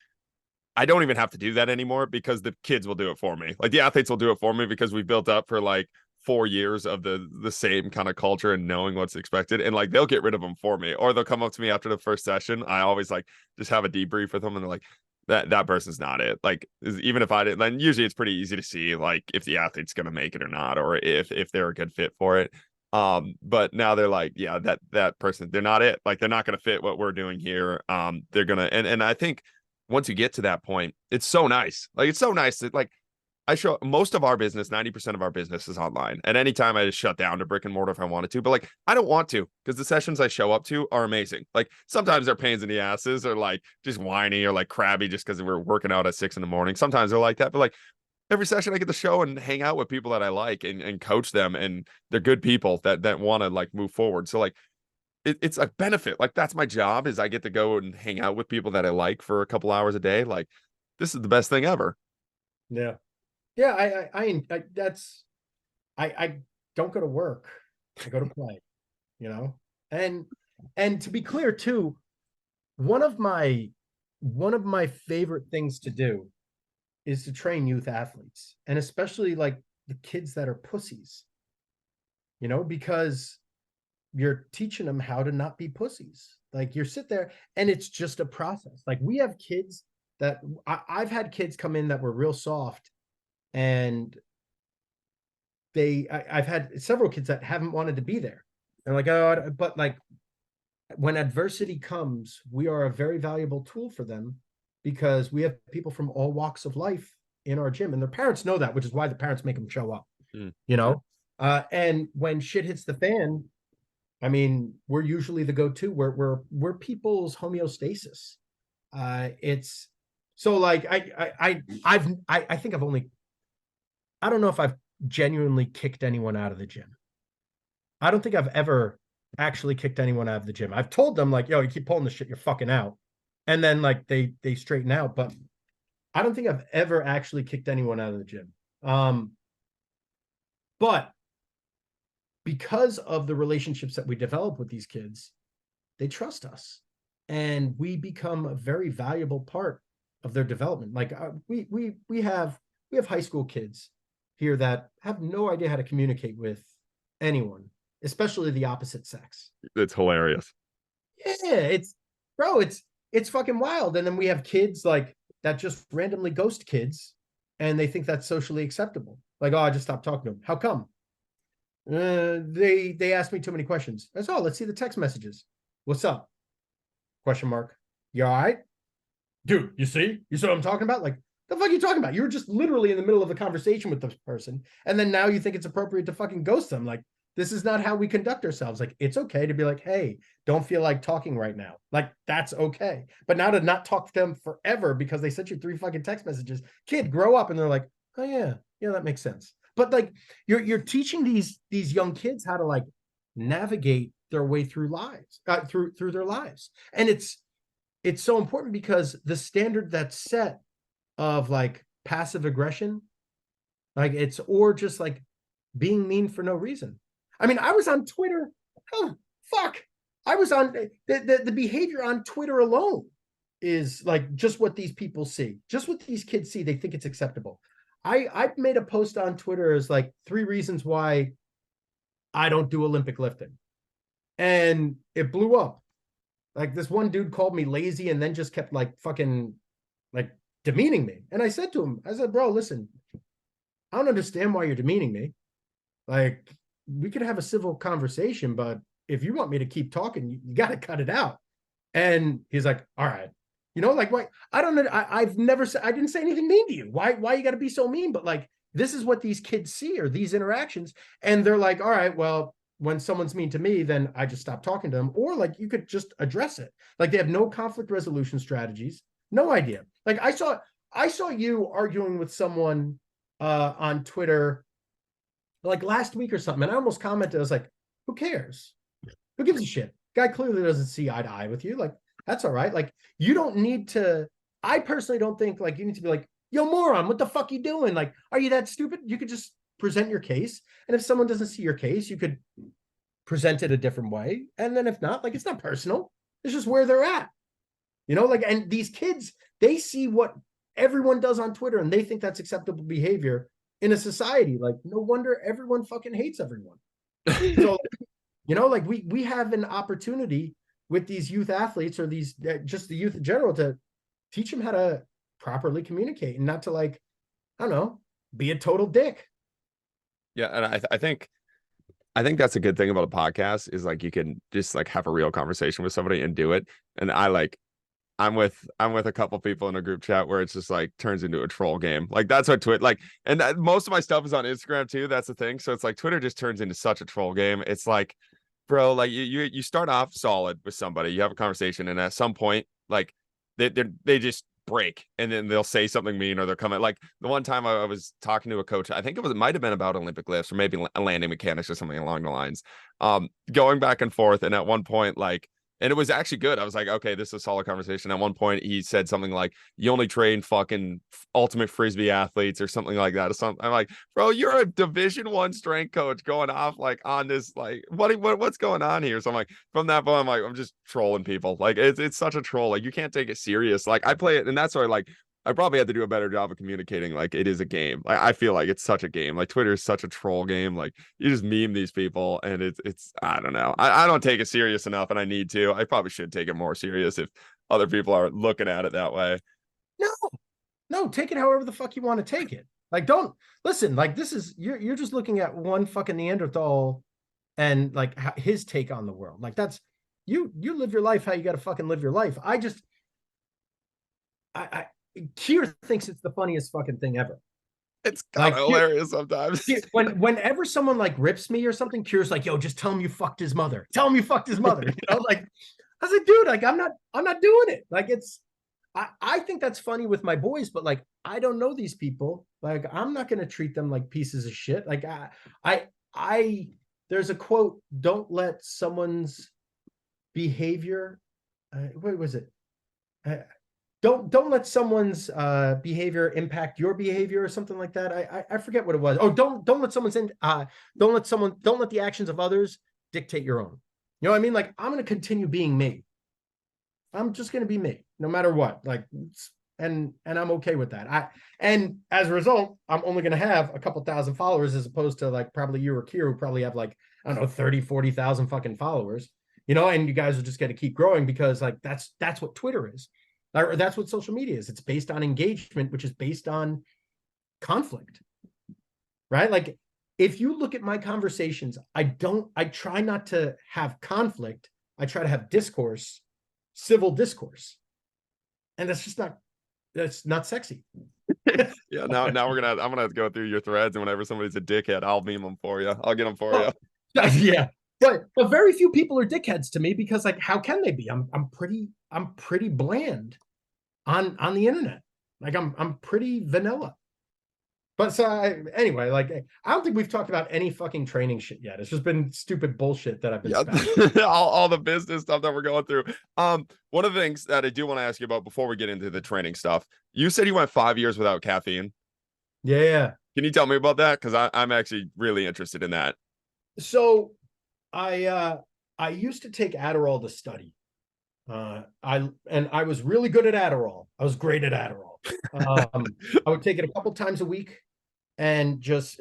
I don't even have to do that anymore because the kids will do it for me. Like the athletes will do it for me because we've built up for like 4 years of the same kind of culture and knowing what's expected. And like they'll get rid of them for me, or they'll come up to me after the first session. I always like just have a debrief with them and they're like, that person's not it. Like even if I didn't, then usually it's pretty easy to see like if the athlete's gonna make it or not, or if they're a good fit for it. But now they're like, yeah, that person, they're not it. Like they're not going to fit what we're doing here. They're gonna, and I think once you get to that point, it's so nice. Like it's so nice that like I show most of our business, 90% of our business is online. At any time, I just shut down to brick and mortar if I wanted to. But like, I don't want to because the sessions I show up to are amazing. Like sometimes they're pains in the asses or like just whiny or like crabby just because we're working out at 6 a.m. Sometimes they're like that. But like every session I get to show and hang out with people that I like and coach them. And they're good people that want to like move forward. So like, it's a benefit. Like that's my job is I get to go and hang out with people that I like for a couple hours a day. Like this is the best thing ever. Yeah. Yeah, I don't go to work. I go to play, you know? And to be clear too, one of my favorite things to do is to train youth athletes, and especially like the kids that are pussies, you know, because you're teaching them how to not be pussies. Like you sit there and it's just a process. Like we have kids that I've had kids come in that were real soft, and I've had several kids that haven't wanted to be there. And like, oh, but like when adversity comes, we are a very valuable tool for them because we have people from all walks of life in our gym, and their parents know that, which is why the parents make them show up, you know? And when shit hits the fan, I mean, we're usually the go-to. We're people's homeostasis. It's so like I think I've only, I don't know if I've genuinely kicked anyone out of the gym. I don't think I've ever actually kicked anyone out of the gym. I've told them like, yo, you keep pulling this shit, you're fucking out. And then like they straighten out, but I don't think I've ever actually kicked anyone out of the gym. But because of the relationships that we develop with these kids, they trust us, and we become a very valuable part of their development. Like we have high school kids here that have no idea how to communicate with anyone, especially the opposite sex. It's hilarious. Yeah, it's fucking wild. And then we have kids like that just randomly ghost kids, and they think that's socially acceptable. Like, oh, I just stopped talking to them. How come? They asked me too many questions. That's all. Let's see the text messages. What's up? Question mark. You all right? Dude, you see what I'm talking about? Like, the fuck are you talking about? You were just literally in the middle of a conversation with this person, and then now you think it's appropriate to fucking ghost them. Like, this is not how we conduct ourselves. Like, it's okay to be like, hey, don't feel like talking right now. Like, that's okay. But now to not talk to them forever because they sent you 3 fucking text messages. Kid, grow up. And they're like, oh yeah, that makes sense. But like, you're teaching these young kids how to like navigate their way through lives, through their lives. And it's so important because the standard that's set of like passive aggression, like it's, or just like being mean for no reason. I mean, I was on Twitter. Oh, fuck. I was on the behavior on Twitter alone is like just what these people see, just what these kids see. They think it's acceptable. I made a post on Twitter as like 3 reasons why I don't do Olympic lifting. And it blew up. Like this one dude called me lazy and then just kept like fucking like demeaning me. And I said to him, I said, bro, listen, I don't understand why you're demeaning me. Like, we could have a civil conversation, but if you want me to keep talking, you got to cut it out. And he's like, all right. You know, like, why? I don't know. I've never said, I didn't say anything mean to you. Why you got to be so mean? But like, this is what these kids see, or these interactions. And they're like, all right, well, when someone's mean to me, then I just stop talking to them. Or like, you could just address it. Like, they have no conflict resolution strategies. No idea. Like, I saw you arguing with someone on Twitter like last week or something. And I almost commented, I was like, who cares? Who gives a shit? Guy clearly doesn't see eye to eye with you. Like, that's all right. Like, you don't need to, I personally don't think like you need to be like, yo, moron, what the fuck you doing? Like, are you that stupid? You could just present your case. And if someone doesn't see your case, you could present it a different way. And then if not, like, it's not personal. It's just where they're at. You know, like, and these kids, they see what everyone does on Twitter and they think that's acceptable behavior in a society. Like, no wonder everyone fucking hates everyone. So, you know, like we have an opportunity with these youth athletes, or these just the youth in general, to teach them how to properly communicate and not to, like, I don't know, be a total dick. Yeah, and I think I think that's a good thing about a podcast is like you can just like have a real conversation with somebody and do it. And I'm with a couple people in a group chat where it's just like turns into a troll game. Like that's what Twitter like, and most of my stuff is on Instagram too. That's the thing. So it's like Twitter just turns into such a troll game. It's like, bro, like you start off solid with somebody, you have a conversation, and at some point, like they just break, and then they'll say something mean or they'll come at like the one time I was talking to a coach. I think it might have been about Olympic lifts or maybe landing mechanics or something along the lines. Going back and forth, and at one point, like. And it was actually good. I was like, okay, this is a solid conversation. At one point, he said something like, "You only train fucking ultimate frisbee athletes" or something like that. Or something. I'm like, bro, you're a Division I strength coach going off like on this like what's going on here? So I'm like, from that point, I'm like, I'm just trolling people. Like it's such a troll. Like you can't take it serious. Like I play it, and that's why like I probably had to do a better job of communicating. Like it is a game. Like I feel like it's such a game. Like Twitter is such a troll game. Like you just meme these people, and it's I don't know. I don't take it serious enough, and I need to. I probably should take it more serious if other people are looking at it that way. No, no, take it however the fuck you want to take it. Like, don't listen. Like, this is you're just looking at one fucking Neanderthal and like his take on the world. Like, that's you live your life how you got to fucking live your life. I Kier thinks it's the funniest fucking thing ever. It's kind of hilarious sometimes. Whenever someone like rips me or something, Kier's like, "Yo, just tell him you fucked his mother. Tell him you fucked his mother." You know, like I was like, dude, like I'm not doing it. Like I think that's funny with my boys, but like I don't know these people. Like I'm not gonna treat them like pieces of shit. Like I there's a quote: "Don't let someone's behavior." What was it? Don't let someone's behavior impact your behavior or something like that. I forget what it was. Oh, don't let don't let the actions of others dictate your own. You know what I mean? Like I'm going to continue being me. I'm just going to be me no matter what. Like and I'm okay with that. And as a result, I'm only going to have a couple thousand followers as opposed to like probably you or Kier who probably have like I don't know 30-40,000 fucking followers. You know, and you guys will just get to keep growing because like that's what Twitter is. Or that's what social media is. It's based on engagement, which is based on conflict, right? Like if you look at my conversations, I try not to have conflict. I try to have discourse, civil discourse. And that's not sexy. Yeah, now I'm gonna have to go through your threads, and whenever somebody's a dickhead, I'll meme them for you. I'll get them for you. Yeah. But very few people are dickheads to me because like how can they be? I'm pretty bland on the internet. Like I'm pretty vanilla. But so anyway, like I don't think we've talked about any fucking training shit yet. It's just been stupid bullshit that I've been all the business stuff that we're going through. One of the things that I do want to ask you about before we get into the training stuff, you said you went 5 years without caffeine. Yeah. Can you tell me about that? Because I'm actually really interested in that. So I used to take Adderall to study. I was really good at Adderall. I was great at Adderall. I would take it a couple times a week, and just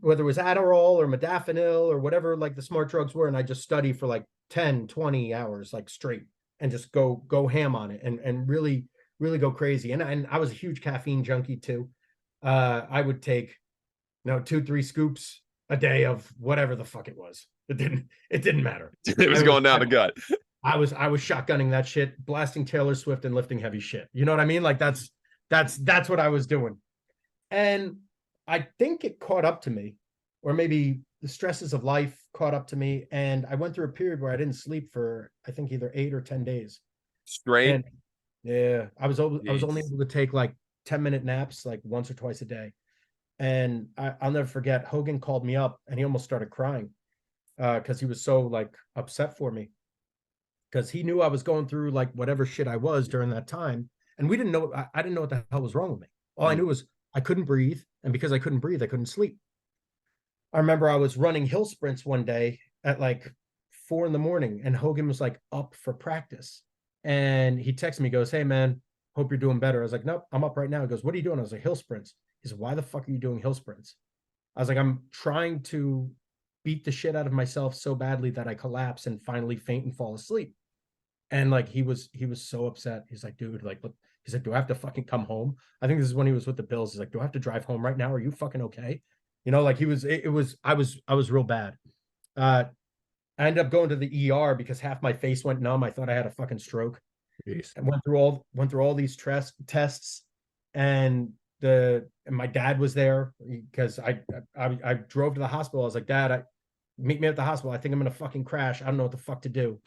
whether it was Adderall or modafinil or whatever like the smart drugs were, and I just study for like 10-20 hours like straight and just go ham on it and really go crazy. And I was a huge caffeine junkie too. I would take 2-3 scoops a day of whatever the fuck it was. It didn't matter. It was going down the gut. I was shotgunning that shit, blasting Taylor Swift and lifting heavy shit. You know what I mean? Like that's what I was doing. And I think it caught up to me, or maybe the stresses of life caught up to me. And I went through a period where I didn't sleep for, I think, either 8 or 10 days. Straight? And yeah, I was only able to take like 10-minute naps like once or twice a day. And I'll never forget, Hogan called me up and he almost started crying because he was so like upset for me. Because he knew I was going through like whatever shit I was during that time. And we didn't know, I didn't know what the hell was wrong with me. All I knew was I couldn't breathe. And because I couldn't breathe, I couldn't sleep. I remember I was running hill sprints one day at like 4 a.m. and Hogan was like up for practice. And he texted me, goes, "Hey man, hope you're doing better." I was like, "Nope, I'm up right now." He goes, "What are you doing?" I was like, "Hill sprints." He said, "Why the fuck are you doing hill sprints?" I was like, "I'm trying to beat the shit out of myself so badly that I collapse and finally faint and fall asleep." And like he was so upset. He's like, "Dude, like, look," he's like, "Do I have to fucking come home?" I think this is when he was with the Bills. He's like, "Do I have to drive home right now? Are you fucking okay?" You know, like I was real bad. I ended up going to the ER because half my face went numb. I thought I had a fucking stroke. Jeez. And went through all these tests, and my dad was there because I drove to the hospital. I was like, Dad, meet me at the hospital. I think I'm gonna fucking crash. I don't know what the fuck to do.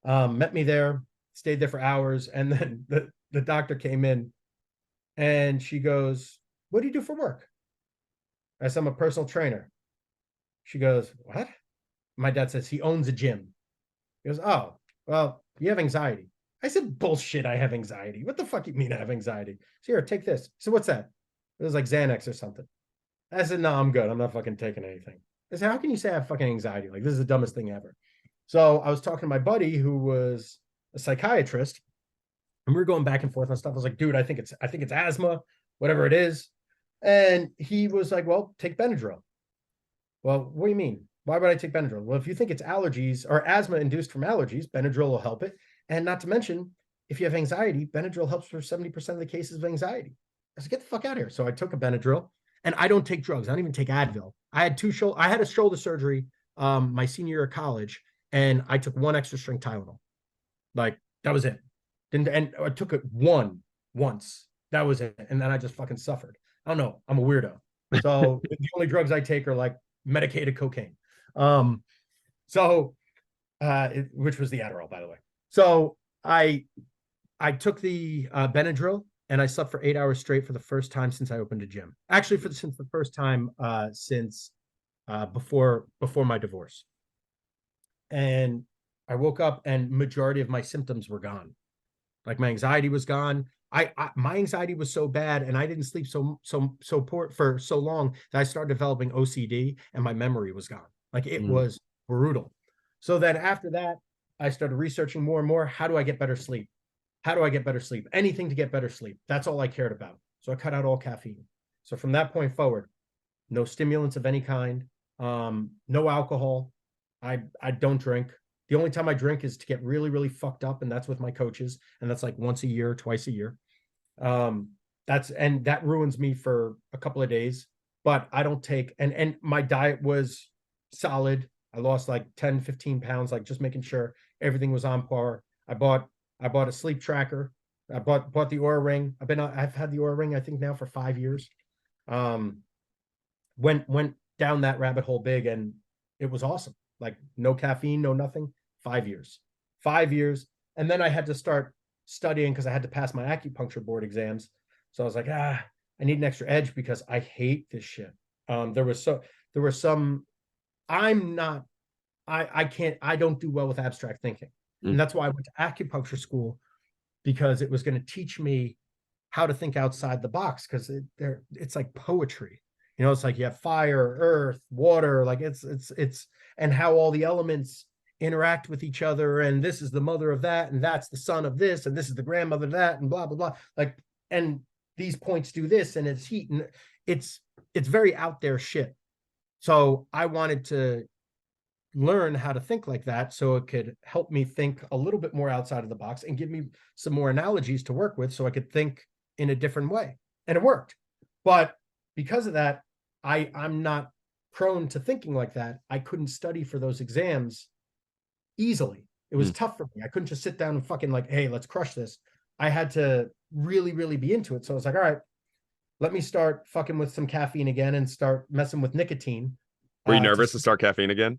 Met me there, stayed there for hours, and then the doctor came in, and she goes, "What do you do for work?" I said, "I'm a personal trainer." She goes, "What?" My dad says he owns a gym. He goes, "Oh, well, you have anxiety." I said, "Bullshit, I have anxiety. What the fuck you mean I have anxiety?" So here, take this. So what's that? It was like Xanax or something. I said, "No, I'm good. I'm not fucking taking anything." I said, "How can you say I have fucking anxiety? Like, this is the dumbest thing ever." So I was talking to my buddy who was a psychiatrist, and we were going back and forth on stuff. I was like, "Dude, I think it's asthma, whatever it is." And he was like, "Well, take Benadryl." Well, what do you mean? Why would I take Benadryl? Well, if you think it's allergies or asthma induced from allergies, Benadryl will help it. And not to mention, if you have anxiety, Benadryl helps for 70% of the cases of anxiety. I said, "Get the fuck out of here." So I took a Benadryl, and I don't take drugs. I don't even take Advil. I had a shoulder surgery my senior year of college, and I took one extra strength Tylenol. Like, that was it. And I took it once. That was it. And then I just fucking suffered. I don't know. I'm a weirdo. So the only drugs I take are like medicated cocaine. Um, so which was the Adderall, by the way. So I took the Benadryl, and I slept for 8 hours straight for the first time since I opened a gym. Actually, since the first time since before my divorce. And I woke up, and majority of my symptoms were gone. Like, my anxiety was gone. My anxiety was so bad, and I didn't sleep so poor for so long that I started developing OCD, and my memory was gone. Like, it was brutal. So then after that, I started researching more and more. How do I get better sleep? How do I get better sleep? Anything to get better sleep. That's all I cared about. So I cut out all caffeine. So from that point forward, no stimulants of any kind, no alcohol. I don't drink. The only time I drink is to get really, really fucked up, and that's with my coaches, and that's like once a year, twice a year. That ruins me for a couple of days. But I don't take, and my diet was solid. I lost like 10, 15 pounds, like just making sure everything was on par. I bought a sleep tracker. I bought the Oura Ring. I've had the Oura Ring, I think, now for 5 years. Went down that rabbit hole big, and it was awesome. Like, no caffeine, no nothing. 5 years. 5 years. And then I had to start studying because I had to pass my acupuncture board exams. So I was like, I need an extra edge because I hate this shit. There were some, I don't do well with abstract thinking. And that's why I went to acupuncture school, because it was going to teach me how to think outside the box, because it's like poetry. It's like you have fire, earth, water, like it's and how all the elements interact with each other, and this is the mother of that, and that's the son of this, and this is the grandmother of that, and blah blah blah. Like, and these points do this, and it's heat, and it's very out there shit. So I wanted to learn how to think like that, so it could help me think a little bit more outside of the box and give me some more analogies to work with, so I could think in a different way. And it worked. But because of that, I'm not prone to thinking like that. I couldn't study for those exams easily. It was tough for me. I couldn't just sit down and fucking like, hey, let's crush this. I had to really, really be into it. So I was like, all right, let me start fucking with some caffeine again and start messing with nicotine. Were you nervous to start caffeine again?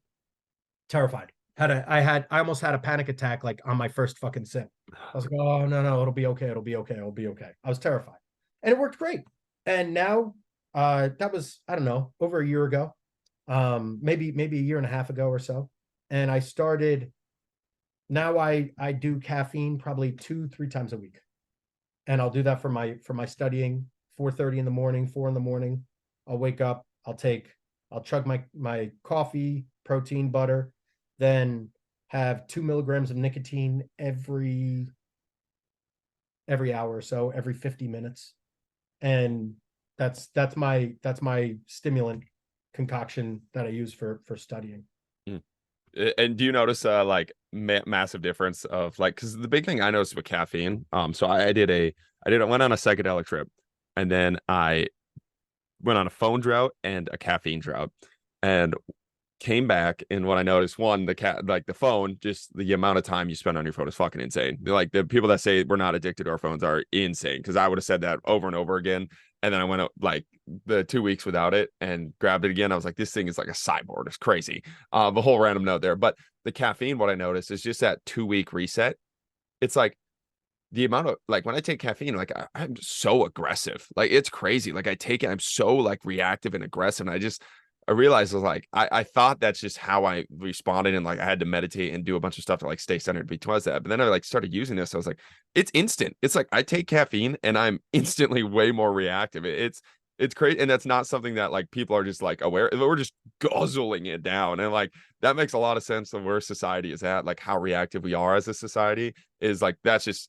Terrified. I almost had a panic attack, like, on my first fucking sip. I was like, oh no, it'll be okay. It'll be okay. It'll be okay. I was terrified. And it worked great. And now that was, I don't know, over a year ago. Maybe a year and a half ago or so. And I started, now I do caffeine probably 2-3 times a week. And I'll do that for my studying, 4:30 in the morning, 4 in the morning. I'll wake up, I'll chug my coffee, protein, butter, then have 2 milligrams of nicotine every hour or so, every 50 minutes. And that's my stimulant concoction that I use for studying. And do you notice like massive difference of, like, because the big thing I noticed with caffeine, so I went on a psychedelic trip, and then I went on a phone drought and a caffeine drought. And came back, and what I noticed, one, the phone, just the amount of time you spend on your phone is fucking insane. Like the people that say we're not addicted to our phones are insane, because I would have said that over and over again. And then I went like the 2 weeks without it and grabbed it again. I was like, this thing is like a cyborg. It's crazy. The whole random note there. But the caffeine, what I noticed is just that 2 week reset. It's like the amount of, like, when I take caffeine, like I'm so aggressive. Like it's crazy. Like I take it, I'm so like reactive and aggressive. And I realized, I was like, I thought that's just how I responded, and like I had to meditate and do a bunch of stuff to like stay centered because that. But then I like started using this. I was like, it's instant. It's like I take caffeine and I'm instantly way more reactive. It's crazy. And that's not something that like people are just like aware. We're just guzzling it down. And like that makes a lot of sense of where society is at, like how reactive we are as a society is like, that's just,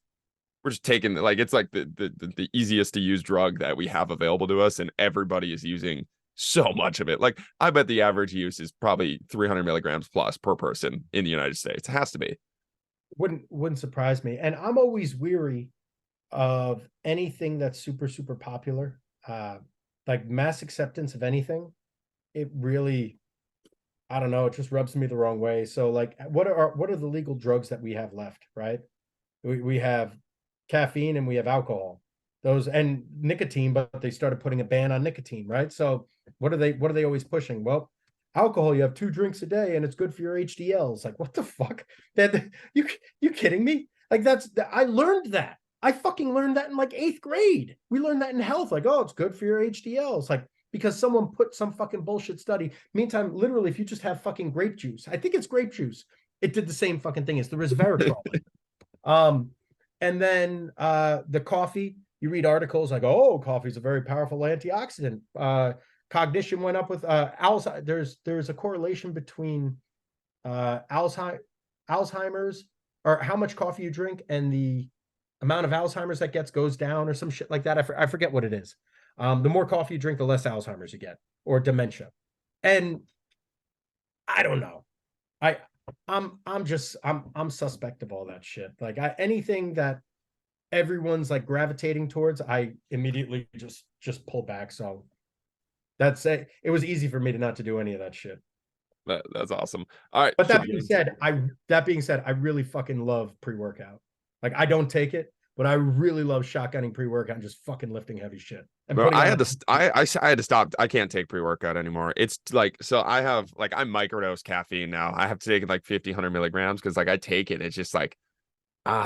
we're just taking, like, it's like the easiest to use drug that we have available to us, and everybody is using so much of it. Like I bet the average use is probably 300 milligrams plus per person in the United States. It has to be. Wouldn't surprise me. And I'm always weary of anything that's super popular. Like mass acceptance of anything, it really, I don't know, it just rubs me the wrong way. So like what are the legal drugs that we have left, right? We have caffeine and we have alcohol, those, and nicotine, but they started putting a ban on nicotine, right? So what are they always pushing? Well, alcohol, you have 2 drinks a day and it's good for your HDLs. Like, what the fuck? That you kidding me? Like I learned that. I fucking learned that in like 8th grade. We learned that in health. Like, oh, it's good for your HDLs. Like, because someone put some fucking bullshit study. Meantime, literally, if you just have fucking grape juice, I think it's grape juice, it did the same fucking thing as the resveratrol. And then the coffee, you read articles like, oh, coffee is a very powerful antioxidant. Cognition went up with Alzheimer's. There's a correlation between Alzheimer's, or how much coffee you drink, and the amount of Alzheimer's that goes down, or some shit like that. I forget what it is. The more coffee you drink, the less Alzheimer's you get, or dementia. And I don't know. I'm suspect of all that shit. Like anything that everyone's like gravitating towards, I immediately just pull back. So that's it. It was easy for me to not to do any of that shit. That's awesome. All right. But that being said, I really fucking love pre-workout. Like I don't take it, but I really love shotgunning pre-workout and just fucking lifting heavy shit. And bro, I had to stop. I can't take pre-workout anymore. It's like, so I have like, I microdose caffeine now. I have to take like 50, 100 milligrams, because like I take it. It's just like,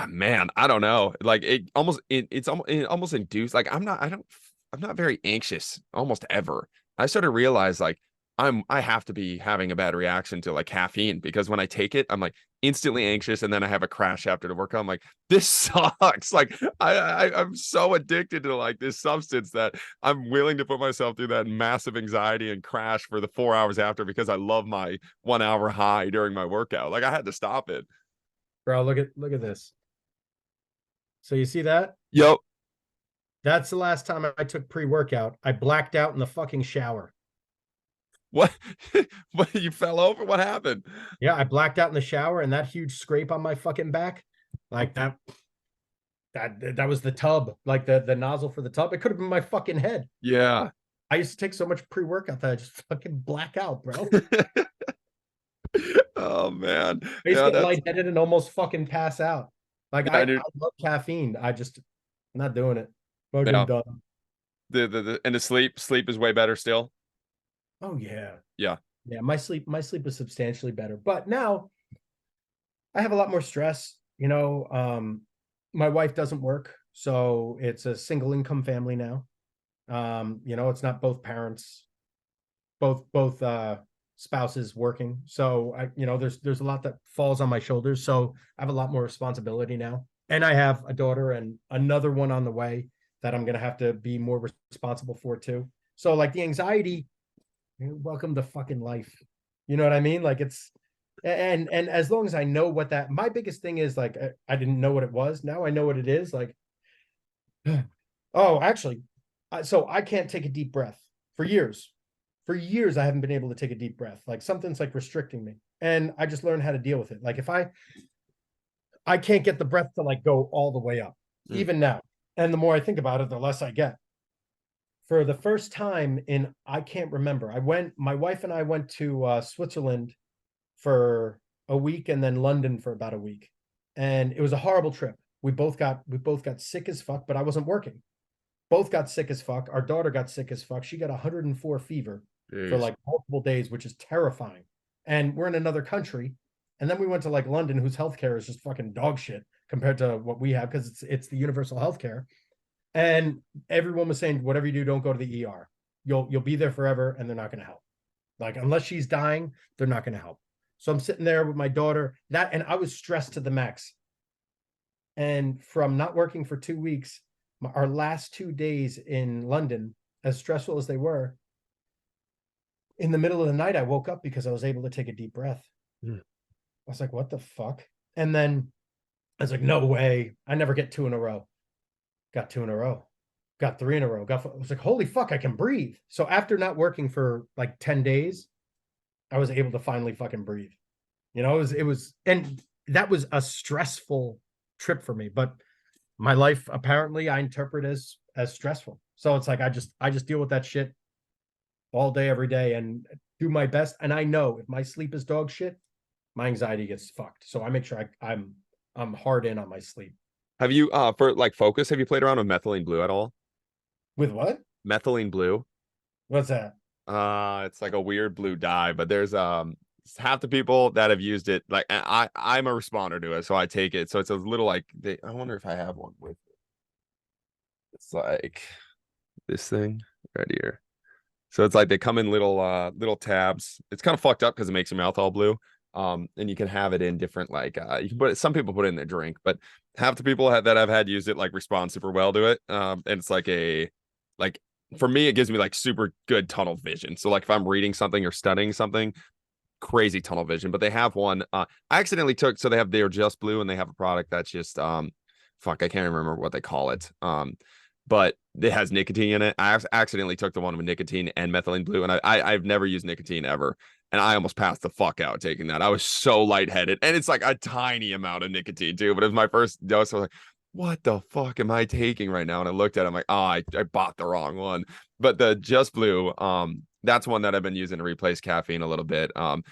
man, I don't know. Like it's almost induced. Like I'm not very anxious almost ever. I started to realize like I have to be having a bad reaction to like caffeine, because when I take it, I'm like instantly anxious, and then I have a crash after the workout. I'm like, this sucks. Like I'm so addicted to like this substance that I'm willing to put myself through that massive anxiety and crash for the 4 hours after, because I love my 1 hour high during my workout. Like I had to stop it. Bro, look at this. So you see that? Yep. That's the last time I took pre-workout. I blacked out in the fucking shower. What? What, you fell over? What happened? Yeah, I blacked out in the shower, and that huge scrape on my fucking back, like that was the tub, like the nozzle for the tub. It could have been my fucking head. Yeah. I used to take so much pre-workout that I just fucking black out, bro. Oh man. I used to get lightheaded and almost fucking pass out. Like yeah, I love caffeine. I'm not doing it. Fucking done. The sleep is way better still. Oh yeah. Yeah. Yeah, my sleep is substantially better. But now I have a lot more stress. You know, my wife doesn't work, so it's a single income family now. You know, it's not both parents, both spouses working. So there's a lot that falls on my shoulders. So I have a lot more responsibility now. And I have a daughter and another one on the way that I'm gonna have to be more responsible for too. So like the anxiety, welcome to fucking life. You know what I mean? Like it's, and as long as I know what that, my biggest thing is, like I didn't know what it was. Now I know what it is. Like, oh, actually, so I can't take a deep breath for years. For years, I haven't been able to take a deep breath. Like something's like restricting me, and I just learned how to deal with it. Like if I can't get the breath to like go all the way up, even now. And the more I think about it, the less I get. for the first time in, I can't remember. My wife and I went to Switzerland for a week and then London for about a week. And it was a horrible trip. We both got sick as fuck, but I wasn't working. Both got sick as fuck. Our daughter got sick as fuck. She got 104 fever for like multiple days, which is terrifying. And we're in another country. And then we went to like London, whose healthcare is just fucking dog shit compared to what we have, because it's the universal healthcare. And everyone was saying, whatever you do, don't go to the ER. You'll be there forever, and they're not going to help. Like, unless she's dying, they're not going to help. So I'm sitting there with my daughter, and I was stressed to the max. And from not working for 2 weeks, our last 2 days in London, as stressful as they were, in the middle of the night, I woke up because I was able to take a deep breath. I was like, what the fuck? And then I was like, no way. I never get 2 in a row. Got 2 in a row. Got 3 in a row. I was like, holy fuck, I can breathe. So after not working for like 10 days, I was able to finally fucking breathe. You know, it was, and that was a stressful trip for me, but my life, apparently I interpret as stressful. So it's like, I just deal with that shit all day, every day, and do my best. And I know if my sleep is dog shit, my anxiety gets fucked. So I make sure I'm hard in on my sleep. Have you for like focus, have you played around with methylene blue at all? With what? Methylene blue. What's that? It's like a weird blue dye, but there's half the people that have used it, like I'm a responder to it, so I take it. So it's a little like I wonder if I have one with it. It's like this thing right here. So it's like they come in little tabs. It's kind of fucked up because it makes your mouth all blue. And you can have it in different, like you can put it, some people put it in their drink, but half the people that I've had used it like respond super well to it. And it's like for me, it gives me like super good tunnel vision. So like if I'm reading something or studying something, crazy tunnel vision. But they have one I accidentally took, so they're just blue, and they have a product that's just fuck, I can't remember what they call it. But it has nicotine in it. I accidentally took the one with nicotine and methylene blue, and I've never used nicotine ever. And I almost passed the fuck out taking that. I was so lightheaded. And it's like a tiny amount of nicotine too. But it was my first dose. I was like, what the fuck am I taking right now? And I looked at it, I'm like, oh, I bought the wrong one. But the Just Blue, that's one that I've been using to replace caffeine a little bit.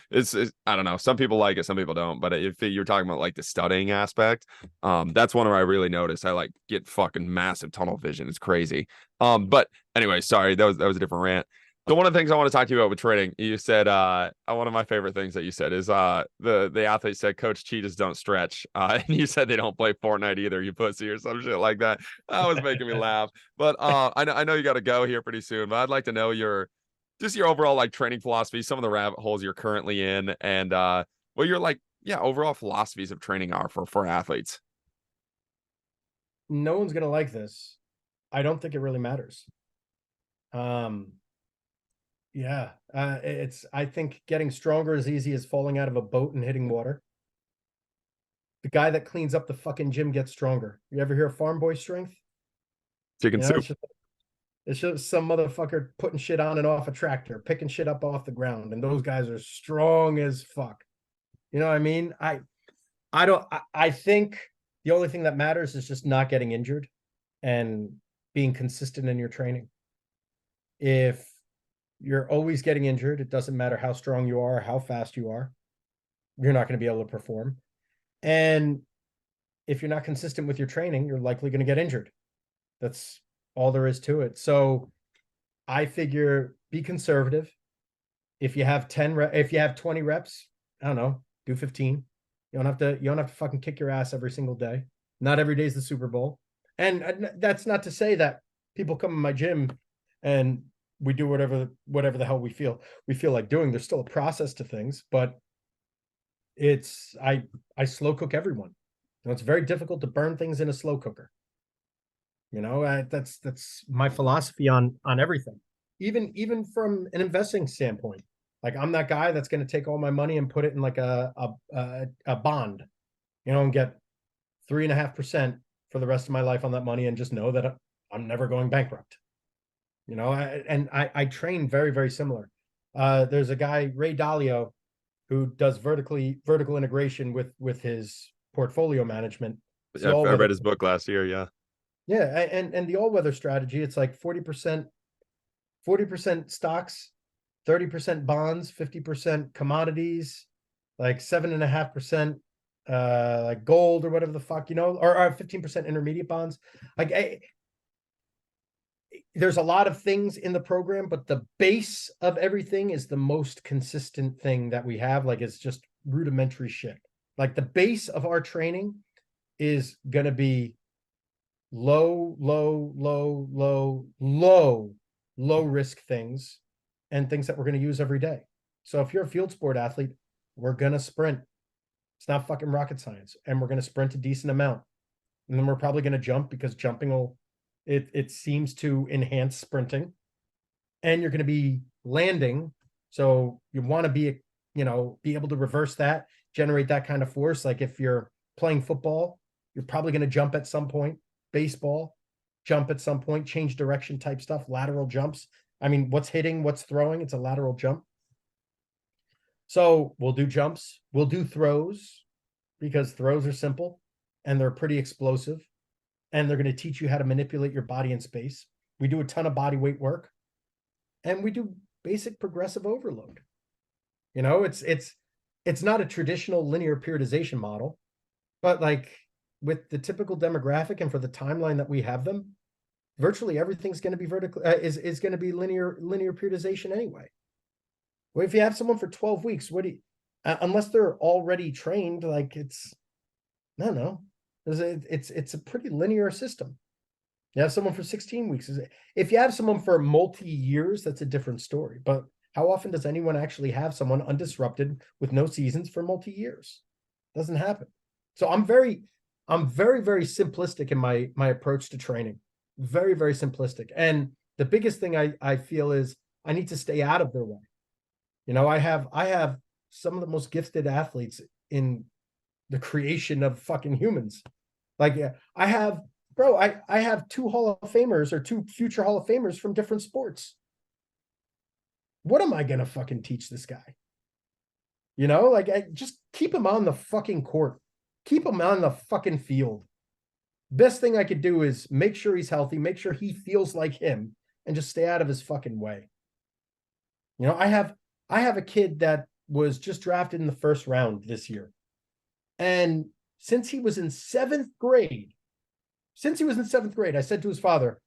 It's I don't know. Some people like it, some people don't. But if you're talking about like the studying aspect, that's one where I really notice I like get fucking massive tunnel vision. It's crazy. But anyway, sorry, that was a different rant. So one of the things I want to talk to you about with training, you said one of my favorite things that you said is the athlete said, Coach, cheetahs don't stretch. And you said they don't play Fortnite either, you pussy, or some shit like that. That was making me laugh. But I know you got to go here pretty soon, but I'd like to know your overall like training philosophy, some of the rabbit holes you're currently in, and what your like overall philosophies of training are for athletes. No one's gonna like this. I don't think it really matters. I think getting stronger is easy as falling out of a boat and hitting water. The guy that cleans up the fucking gym gets stronger. You ever hear of farm boy strength? Chicken soup. It's just some motherfucker putting shit on and off a tractor, picking shit up off the ground, and those guys are strong as fuck. You know what I mean? I think the only thing that matters is just not getting injured and being consistent in your training. If you're always getting injured, it doesn't matter how strong you are, how fast you are, you're not going to be able to perform. And if you're not consistent with your training, you're likely going to get injured. That's all there is to it. So I figure be conservative. If you have 20 reps, I don't know, do 15. You don't have to fucking kick your ass every single day. Not every day is the Super Bowl. And that's not to say that people come in my gym and we do whatever the hell we feel like doing. There's still a process to things, but I slow cook everyone. You know, it's very difficult to burn things in a slow cooker. You know, that's my philosophy on everything. Even from an investing standpoint, like I'm that guy that's going to take all my money and put it in like a bond, you know, and get 3.5% for the rest of my life on that money, and just know that I'm never going bankrupt. You know, I train very, very similar. There's a guy, Ray Dalio, who does vertical integration with his portfolio management. I read his book last year. Yeah. Yeah. And the all-weather strategy, it's like 40% 40% stocks, 30% bonds, 50% commodities, like 7.5% like gold or whatever the fuck, or 15% intermediate bonds. Like there's a lot of things in the program, but the base of everything is the most consistent thing that we have. Like it's just rudimentary shit. Like the base of our training is going to be low risk things and things that we're going to use every day. So if you're a field sport athlete, we're going to sprint. It's not fucking rocket science. And we're going to sprint a decent amount. And then we're probably going to jump because jumping will, it seems to enhance sprinting. And you're going to be landing. So you want to be able to reverse that, generate that kind of force. Like if you're playing football, you're probably going to jump at some point. Baseball, jump at some point, change direction type stuff, lateral jumps. I mean, what's hitting, what's throwing, it's a lateral jump. So we'll do jumps, we'll do throws, because throws are simple and they're pretty explosive, and they're going to teach you how to manipulate your body in space. We do a ton of body weight work, and we do basic progressive overload. It's not a traditional linear periodization model, but like with the typical demographic and for the timeline that we have them, virtually everything's going to be vertical, is going to be linear periodization anyway. Well, if you have someone for 12 weeks, unless they're already trained, like I don't know. It's a pretty linear system. You have someone for 16 weeks. If you have someone for multi-years, that's a different story. But how often does anyone actually have someone undisrupted with no seasons for multi-years? Doesn't happen. So I'm very, very simplistic in my approach to training. Very, very simplistic. And the biggest thing I feel is I need to stay out of their way. I have some of the most gifted athletes in the creation of fucking humans. Like I have 2 Hall of Famers or 2 future Hall of Famers from different sports. What am I going to fucking teach this guy? I just keep him on the fucking court. Keep him on the fucking field. Best thing I could do is make sure he's healthy, make sure he feels like him, and just stay out of his fucking way. I have a kid that was just drafted in the first round this year. And since he was in 7th grade, I said to his father,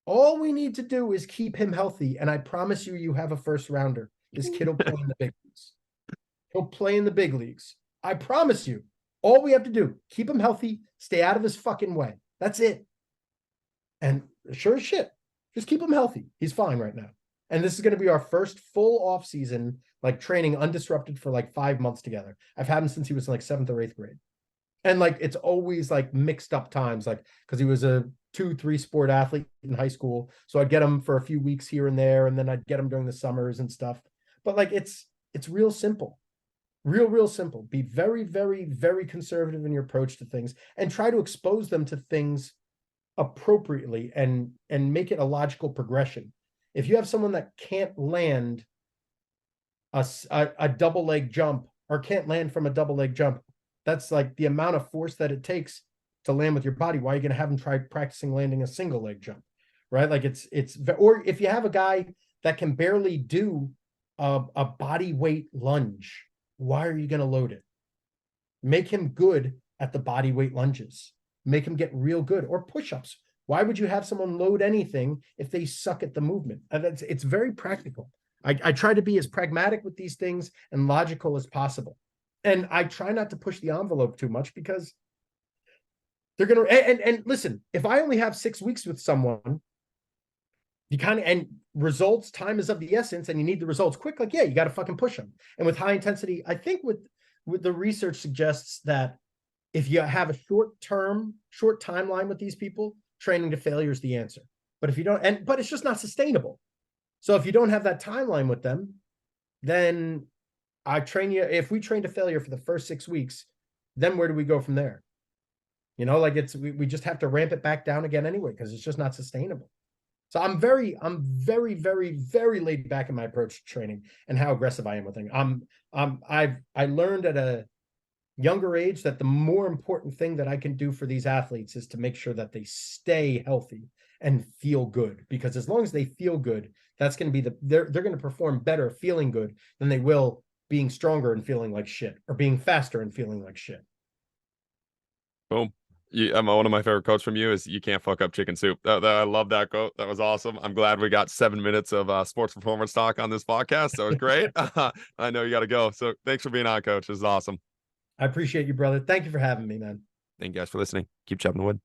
all we need to do is keep him healthy. And I promise you have a first rounder. This kid will play in the big leagues. He'll play in the big leagues. I promise you. All we have to do, keep him healthy, stay out of his fucking way. That's it. And sure as shit, just keep him healthy. He's fine right now. And this is going to be our first full off season, like training undisrupted for like 5 months together. I've had him since he was in like 7th or 8th grade. And like, it's always like mixed up times, like, because he was a 2-3 sport athlete in high school. So I'd get him for a few weeks here and there. And then I'd get him during the summers and stuff. But like, it's real simple. Real simple. Be very, very, very conservative in your approach to things and try to expose them to things appropriately and make it a logical progression. If you have someone that can't land a double leg jump or can't land from a double leg jump, that's like the amount of force that it takes to land with your body. Why are you going to have them try practicing landing a single leg jump, right? Like or if you have a guy that can barely do a body weight lunge, why are you going to load it? Make him good at the body weight lunges. Make him get real good. Or push-ups. Why would you have someone load anything if they suck at the movement? It's very practical. I try to be as pragmatic with these things and logical as possible. And I try not to push the envelope too much because they're going to, and listen, if I only have 6 weeks with someone, you and results, time is of the essence, and you need the results quick. Like, yeah, you got to fucking push them. And with high intensity, I think with the research suggests that if you have a short timeline with these people, training to failure is the answer. But if you don't, but it's just not sustainable. So if you don't have that timeline with them, then I train you. If we train to failure for the first 6 weeks, then where do we go from there? Like we just have to ramp it back down again anyway, because it's just not sustainable. So I'm very, very, very laid back in my approach to training and how aggressive I am with things. I learned at a younger age that the more important thing that I can do for these athletes is to make sure that they stay healthy and feel good, because as long as they feel good, that's going to be they're going to perform better feeling good than they will being stronger and feeling like shit, or being faster and feeling like shit. Boom. One of my favorite quotes from you is "You can't fuck up chicken soup." I love that quote. That was awesome. I'm glad we got 7 minutes of sports performance talk on this podcast. That was great. I know you got to go. So thanks for being on, Coach. This is awesome. I appreciate you, brother. Thank you for having me, man. Thank you guys for listening. Keep chopping wood.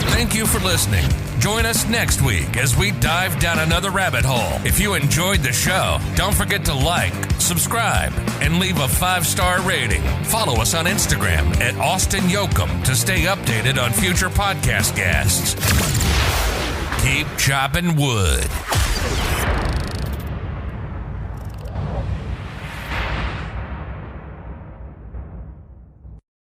Thank you for listening. Join us next week as we dive down another rabbit hole. If you enjoyed the show, don't forget to like, subscribe, and leave a 5-star rating. Follow us on Instagram at Austin Yoakum to stay updated on future podcast guests. Keep chopping wood.